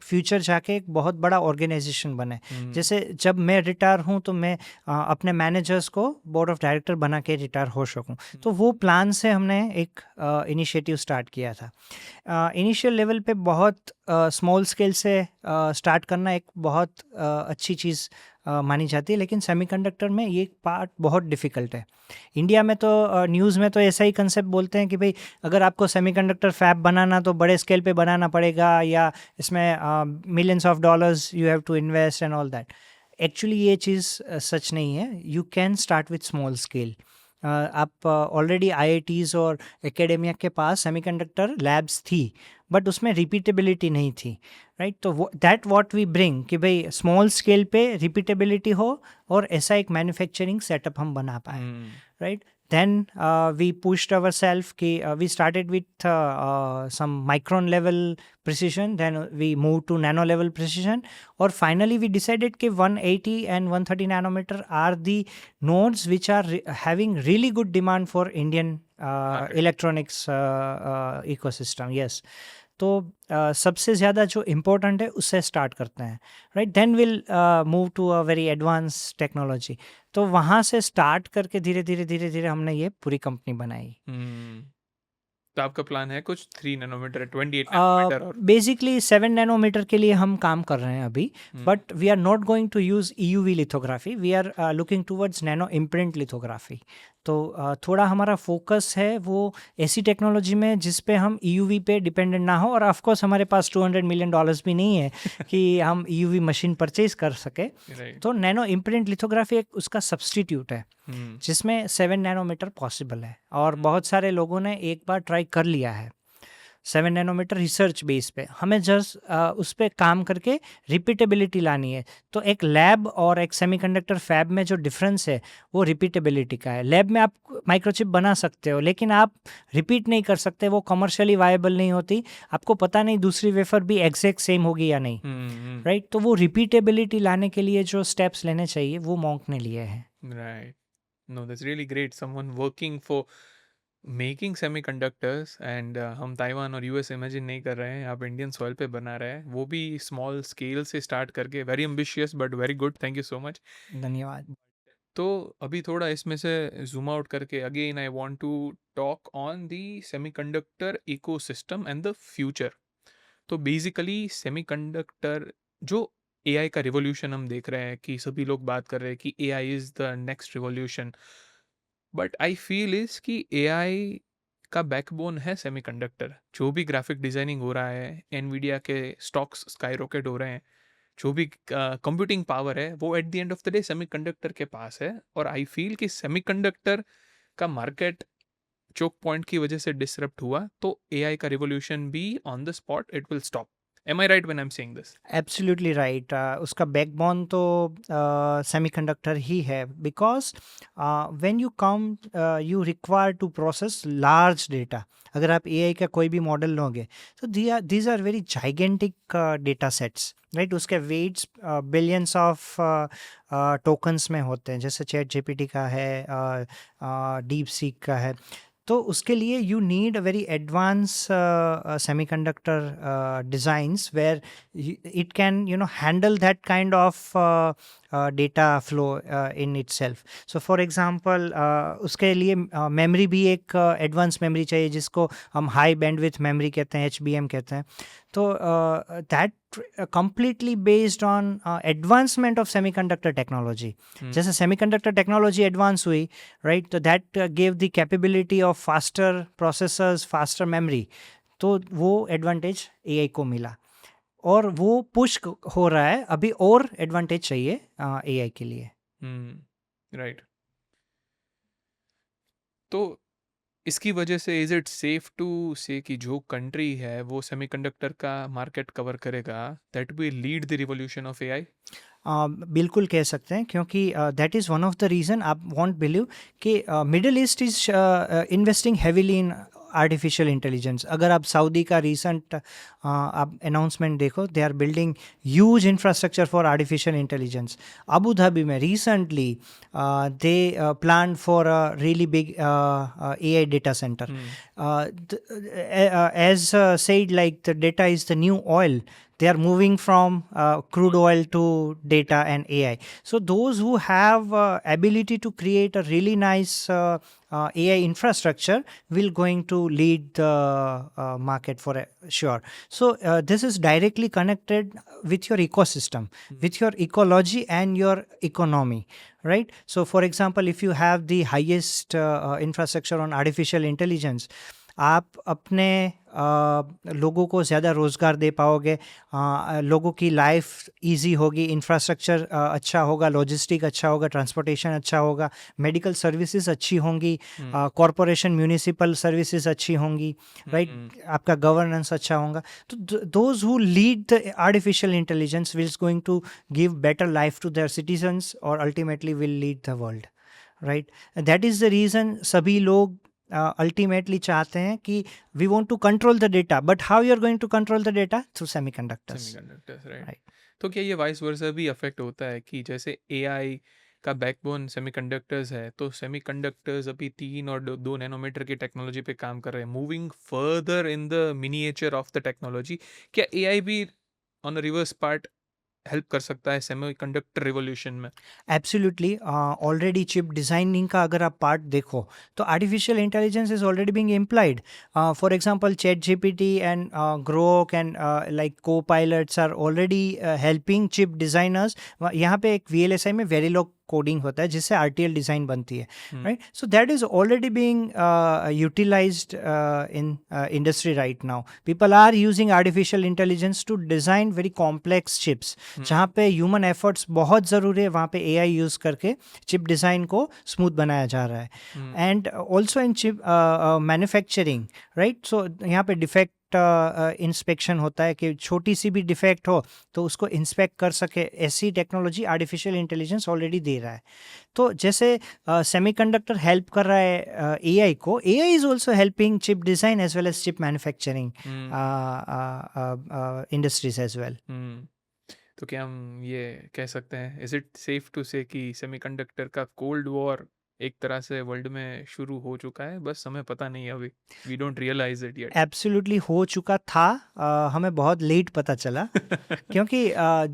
फ्यूचर जाके एक बहुत बड़ा ऑर्गेनाइजेशन बने। जैसे जब मैं रिटायर हूँ तो मैं अपने मैनेजर्स को बोर्ड ऑफ डायरेक्टर बना के रिटायर हो सकूँ। तो वो प्लान से हमने एक इनिशिएटिव स्टार्ट किया था। इनिशियल लेवल पे बहुत स्मॉल स्केल से स्टार्ट करना एक बहुत अच्छी चीज़ मानी जाती है, लेकिन सेमीकंडक्टर में ये पार्ट बहुत डिफ़िकल्ट है। इंडिया में तो न्यूज़ में तो ऐसा ही कंसेप्ट बोलते हैं कि भाई अगर आपको सेमीकंडक्टर फैब बनाना तो बड़े स्केल पे बनाना पड़ेगा, या इसमें millions of dollars you have to invest and all that. Actually ये चीज़ सच नहीं है। You can start with small scale. आप ऑलरेडी IITs और एकेडेमिया के पास सेमीकंडक्टर लैब्स थी, बट उसमें रिपीटेबिलिटी नहीं थी, राइट। तो वो दैट व्हाट वी ब्रिंग कि भाई स्मॉल स्केल पे रिपीटेबिलिटी हो और ऐसा एक मैन्युफैक्चरिंग सेटअप हम बना पाए, right. Then we pushed ourselves कि we started with some micron level precision, then we moved to nano level precision, और finally we decided कि 180 and 130 nanometer are the nodes which are having really good demand for Indian electronics ecosystem, yes. तो सबसे ज़्यादा जो important है उससे start करते हैं, right. Then will move to a very advance technology. तो वहाँ से स्टार्ट करके धीरे धीरे हमने ये पूरी कंपनी बनाई। तो आपका प्लान है कुछ 3 नैनोमीटर 28 नैनोमीटर और बेसिकली 7 नैनोमीटर के लिए हम काम कर रहे हैं अभी, but we are not going to use EUV lithography, we are looking towards nano imprint lithography. तो थोड़ा हमारा फोकस है वो ऐसी टेक्नोलॉजी में जिस पे हम EUV पे डिपेंडेंट ना हो, और ऑफ कोर्स हमारे पास $200 मिलियन भी नहीं है कि हम EUV मशीन परचेज कर सके। राइट। तो नैनो इम्प्रिंट लिथोग्राफी एक उसका सब्स्टिट्यूट है जिसमें 7 नैनोमीटर पॉसिबल है, और बहुत सारे लोगों ने एक बार ट्राई कर लिया है 7 नैनोमीटर रिसर्च बेस पे। हमें जस्ट उस पे काम करके रिपीटेबिलिटी लानी है। तो एक लैब और एक सेमीकंडक्टर फैब में जो डिफरेंस है वो रिपीटेबिलिटी का है। लैब में आप माइक्रोचिप बना सकते हो, लेकिन आप रिपीट नहीं कर सकते, वो कमर्शियली वायबल नहीं होती, आपको पता नहीं दूसरी वेफर भी एग्जैक्ट सेम होगी या नहीं, राइट। तो वो रिपीटेबिलिटी लाने के लिए जो स्टेप्स लेने चाहिए वो मॉन्क ने लिए हैं। Right. No, that's really great, someone working for making semiconductors and हम ताइवान और यूएस इमेजिन नहीं कर रहे हैं, आप इंडियन सॉइल पे बना रहे हैं, वो भी स्मॉल स्केल से स्टार्ट करके। Very ambitious but very good, thank you so much. धन्यवाद। तो अभी थोड़ा इसमें से जूम आउट करके again I want to talk on the semiconductor ecosystem and the future. तो बेसिकली सेमीकंडक्टर जो एआई का रिवॉल्यूशन हम देख रहे हैं कि सभी लोग बात कर रहे हैं कि AI is the next revolution, but I feel is कि एआई का बैकबोन है सेमीकंडक्टर। जो भी ग्राफिक डिजाइनिंग हो रहा है, एनवीडिया के स्टॉक्स स्काई रॉकेट हो रहे हैं, जो भी कंप्यूटिंग पावर है वो at the end of the day semiconductor के पास है। और आई फील कि सेमीकंडक्टर का मार्केट चोक पॉइंट की वजह से डिसरप्ट हुआ, तो एआई का रिवॉल्यूशन भी on the spot it will stop. Am I right when I am saying this? Absolutely right. उसका बैकबोन तो सेमीकंडक्टर ही है, because when you come you require to process large data. अगर आप एआई का कोई भी मॉडल लोगे तो these are very gigantic data sets, right. उसके वेट्स बिलियंस ऑफ टोकन्स में होते हैं, जैसे चैट जीपीटी का है, डीप सीक का है। तो उसके लिए you need a very advance semiconductor designs where it can handle that kind of data flow in itself. So for example उसके लिए मेमोरी भी एक एडवांस मेमोरी चाहिए जिसको हम हाई बैंडविड्थ मेमोरी कहते हैं, HBM कहते हैं। तो that completely based on advancement of semiconductor technology. जैसे semiconductor technology advance हुई, right, तो that gave the capability of faster processors, faster memory. तो वो एडवांटेज AI को मिला, और वो पुश हो रहा है अभी, और एडवांटेज चाहिए AI के लिए। राइट। तो इसकी वजह से इज इट सेफ टू से कि जो कंट्री है वो सेमीकंडक्टर का मार्केट कवर करेगा, that will lead the revolution of AI? बिल्कुल कह सकते हैं, क्योंकि that is one of the reason. आप वॉन्ट बिलीव कि Middle East is investing heavily in artificial intelligence. अगर आप सऊदी का रिसेंट आप अनाउंसमेंट देखो, they are building huge infrastructure for artificial intelligence. Abu Dhabi में recently they plan for a really big AI data center. As said, like the data is the new oil. They are moving from crude oil to data and AI. So those who have ability to create a really nice AI infrastructure will going to lead the market for sure. So this is directly connected with your ecosystem, with your ecology and your economy, right? So for example, if you have the highest infrastructure on artificial intelligence, आप अपने लोगों को ज़्यादा रोज़गार दे पाओगे, लोगों की life easy होगी, इंफ्रास्ट्रक्चर अच्छा होगा, लॉजिस्टिक अच्छा होगा, ट्रांसपोर्टेशन अच्छा होगा, मेडिकल सर्विसेज अच्छी होंगी, कॉरपोरेशन म्यूनिसिपल सर्विसेज अच्छी होंगी, राइट, आपका गवर्नेंस अच्छा होगा। तो those who lead the artificial intelligence will going to give better life to their citizens, और ultimately will lead the world, right. That is the reason सभी लोग अल्टीमेटली चाहते हैं कि we want to control the data, but how you are going to control the data? Through semiconductors, right. तो क्या ये वाइस वर्सा भी अफेक्ट होता है कि जैसे एआई का बैकबोन सेमीकंडक्टर्स है, तो सेमीकंडक्टर्स अभी 3 और 2 नैनोमीटर की टेक्नोलॉजी पे काम कर रहे हैं, moving further in the miniature of the technology, क्या एआई भी on a reverse part help कर सकता है सेमीकंडक्टर रिवॉल्यूशन में? एब्सोल्युटली ऑलरेडी चिप डिज़ाइनिंग का अगर आप पार्ट देखो तो artificial intelligence is already being implied. For example ChatGPT and Grok and like copilots are already helping chip designers. यहाँ पे एक वीएलएसआई में वेरिलॉग कोडिंग होता है जिससे आरटीएल डिज़ाइन बनती है, right. So that is already being utilized in industry right now. People are using artificial intelligence to design very complex chips. जहाँ पे ह्यूमन एफर्ट्स बहुत ज़रूरी है वहाँ पे एआई यूज़ करके चिप डिज़ाइन को स्मूथ बनाया जा रहा है. And also in chip manufacturing, right. So यहाँ पे डिफेक्ट इंस्पेक्शन होता है कि छोटी सी भी डिफेक्ट हो तो उसको इंस्पेक्ट कर सके. ऐसी टेक्नोलॉजी आर्टिफिशियल इंटेलिजेंस ऑलरेडी दे रहा है. तो जैसे सेमीकंडक्टर हेल्प कर रहा है एआई को, AI is also helping chip design as well as chip manufacturing industries as well. तो क्या हम ये कह सकते हैं, इज इट सेफ टू से कि सेमीकंडक्टर का कोल्ड वॉर एक तरह से वर्ल्ड में शुरू हो चुका है, बस हमें पता नहीं है अभी, we don't realise it yet? Absolutely हो चुका था. हमें बहुत लेट पता चला क्योंकि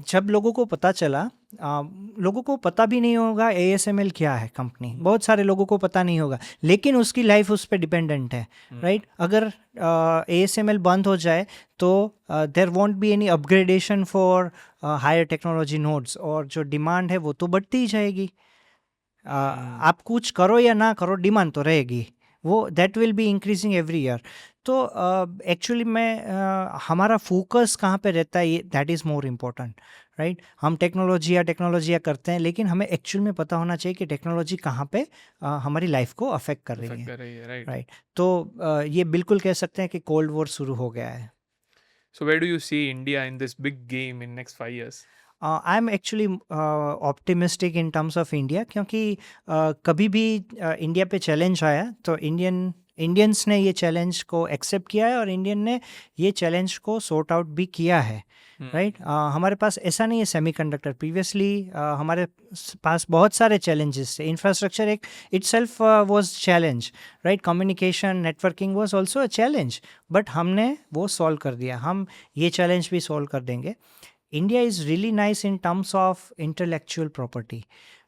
जब लोगों को पता चला, लोगों को पता भी नहीं होगा ASML क्या है कंपनी, बहुत सारे लोगों को पता नहीं होगा, लेकिन उसकी लाइफ उस पर डिपेंडेंट है, राइट. अगर ASML बंद हो जाए तो there won't be any upgradation for higher technology nodes, और जो डिमांड है वो तो बढ़ती ही जाएगी. आप कुछ करो या ना करो, डिमांड तो रहेगी, वो that will be increasing every year. तो एक्चुअली में हमारा फोकस कहाँ पे रहता है, that is more important, right. हम टेक्नोलॉजियाँ करते हैं, लेकिन हमें एक्चुअल में पता होना चाहिए कि टेक्नोलॉजी कहाँ पे हमारी लाइफ को अफेक्ट कर रही है, राइट. तो ये बिल्कुल कह सकते हैं कि कोल्ड वॉर शुरू हो गया है. So where do you see India in this big game in next 5 years? I am actually optimistic in terms of India, क्योंकि कभी भी इंडिया पे चैलेंज आया तो इंडियंस ने ये चैलेंज को एक्सेप्ट किया है और इंडियन ने ये चैलेंज को सॉर्ट आउट भी किया है, राइट. हमारे पास ऐसा नहीं है सेमीकंडक्टर. प्रीवियसली हमारे पास बहुत सारे चैलेंजेस थे. इंफ्रास्ट्रक्चर एक itself was challenge, right. Communication networking was also a challenge, but हमने वो सॉल्व कर दिया. हम ये चैलेंज भी सॉल्व कर देंगे. India is really nice in terms of intellectual property,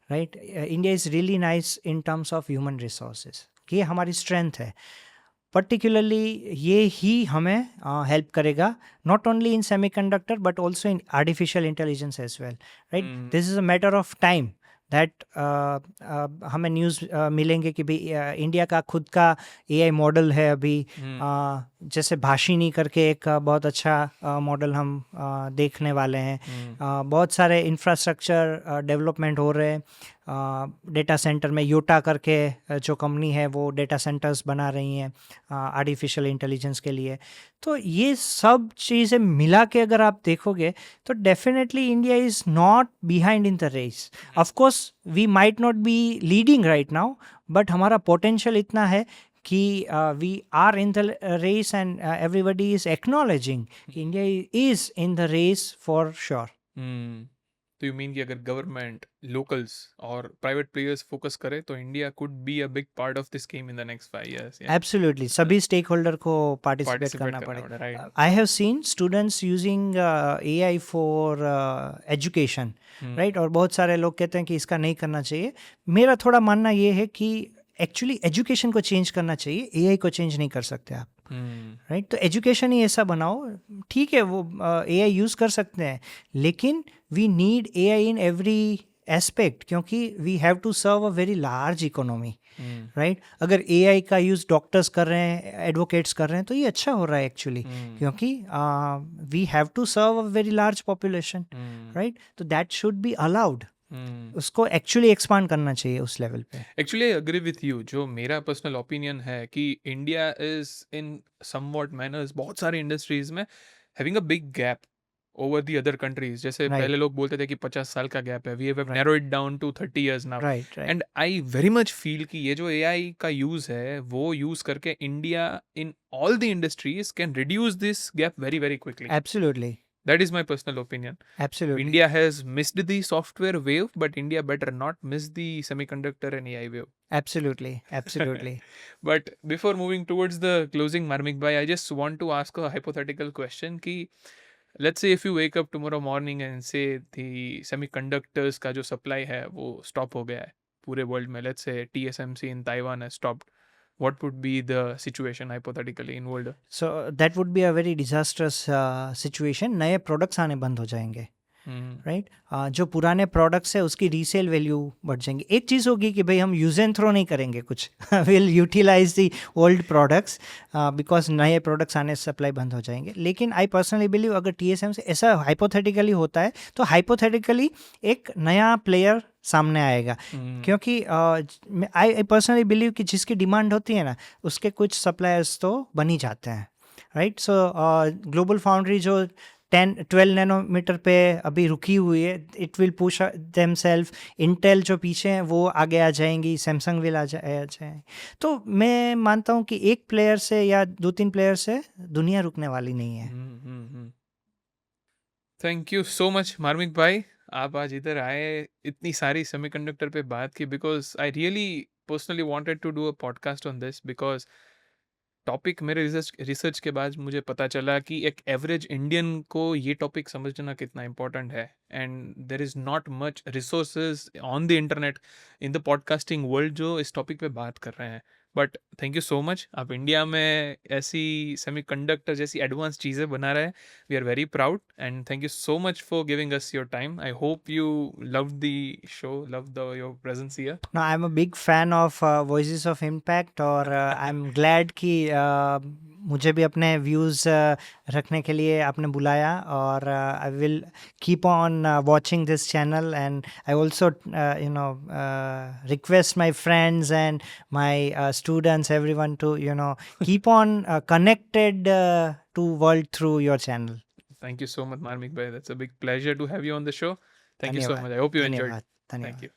right? India is really nice in terms of human resources. ये हमारी स्ट्रेंथ है. पर्टिकुलरली ये ही हमें हेल्प करेगा, not only in semiconductor but also in artificial intelligence as well, right. This is a matter of time that हमें news मिलेंगे कि भाई इंडिया का खुद का AI मॉडल है अभी. जैसे भाषिनी करके एक बहुत अच्छा मॉडल हम देखने वाले हैं. बहुत सारे इंफ्रास्ट्रक्चर डेवलपमेंट हो रहे हैं. डेटा सेंटर में योटा करके जो कंपनी है वो डेटा सेंटर्स बना रही हैं आर्टिफिशियल इंटेलिजेंस के लिए. तो ये सब चीज़ें मिला के अगर आप देखोगे तो definitely India is not behind in the race. Of course we might not be leading right now, but हमारा पोटेंशियल इतना है कि we are in the race and everybody is acknowledging कि India is in the race for sure. तो you mean कि अगर government, locals और private players focus करे तो India could be a big part of this game in the next 5 years? Absolutely, सभी stake holder को participate करना पड़ेगा, right. I have seen students using AI for education, right. और बहुत सारे लोग कहते हैं कि इसका नहीं करना चाहिए. मेरा थोड़ा मानना ये है कि एक्चुअली एजुकेशन को चेंज करना चाहिए, AI को चेंज नहीं कर सकते आप, राइट. तो एजुकेशन ही ऐसा बनाओ, ठीक है वो AI यूज़ कर सकते हैं, लेकिन we need AI in every aspect, क्योंकि we have to serve a very large economy, right. अगर AI का यूज़ डॉक्टर्स कर रहे हैं, एडवोकेट्स कर रहे हैं, तो ये अच्छा हो रहा है एक्चुअली, क्योंकि we have to serve a very large population, right. तो दैट शुड बी अलाउड. उसको एक्चुअली एक्सपांड करना चाहिए उस लेवल पे. Actually I agree with you. जो मेरा पर्सनल ओपिनियन है कि India is in somewhat manners बहुत सारी इंडस्ट्रीज में having a big gap over the other countries. जैसे Right. पहले लोग बोलते थे कि 50 साल का गैप है, we have narrow it down to 30 years now. Right, right. And I very much feel कि ये जो AI का यूज है वो यूज करके India in all the industries can reduce this gap very very quickly. Absolutely, That is my personal opinion. Absolutely. India has missed the software wave, but India better not miss the semiconductor and AI wave. Absolutely, absolutely. But before moving towards the closing, Marmik bhai, I just want to ask a hypothetical question कि let's say if you wake up tomorrow morning and से दी semiconductors का जो supply है वो stop हो गया है पूरे वर्ल्ड में, let's say TSMC in Taiwan है stopped, what would be the situation hypothetically in world? So that would be a very disasters situation. नए प्रोडक्ट्स आने बंद हो जाएंगे, राइट. जो पुराने प्रोडक्ट्स है उसकी रीसेल वैल्यू बढ़ जाएंगी. एक चीज़ होगी कि भाई हम यूज एंड थ्रो नहीं करेंगे कुछ, will utilize the old products because नए प्रोडक्ट्स आने से सप्लाई बंद हो जाएंगे. लेकिन आई पर्सनली बिलीव अगर TSM से ऐसा हाइपोथेटिकली होता है तो हाइपोथेटिकली एक नया प्लेयर सामने आएगा. क्योंकि आई पर्सनली बिलीव कि जिसकी डिमांड होती है ना उसके कुछ सप्लायर्स तो बन ही जाते हैं, राइट. सो ग्लोबल फाउंड्री जो 10-12 नैनोमीटर पे अभी रुकी हुई है, it will push them self. Intel जो पीछे हैं वो आगे आ जाएंगी, सैमसंग विल आ जाए. तो मैं मानता हूँ कि एक प्लेयर से या 2-3 प्लेयर से दुनिया रुकने वाली नहीं है. थैंक यू सो मच मार्मिक भाई, आप आज इधर आए, इतनी सारी सेमीकंडक्टर पे बात की, because I really personally wanted to do a podcast on this, because topic मेरे रिसर्च के बाद मुझे पता चला कि एक एवरेज इंडियन को ये टॉपिक समझना कितना इंपॉर्टेंट है, and there is not much resources on the internet in the podcasting world जो इस टॉपिक पे बात कर रहे हैं. But thank you so much, आप इंडिया में ऐसी सेमीकंडक्टर जैसी एडवांस चीज़ें बना रहे हैं. We are very proud and thank you so much for giving us your time. I hope you love the show, love the your presence here. No, I'm a big fan of Voices of Impact और I'm glad कि मुझे भी अपने views रखने के लिए आपने बुलाया. और I will keep on watching this channel and I also request my friends and my students everyone to keep on connected to world through your channel. Thank you so much, Marmik bhai. That's a big pleasure to have you on the show. Thank you so धन्यवाद. much. I hope you enjoyed. धन्यवाद. Thank you.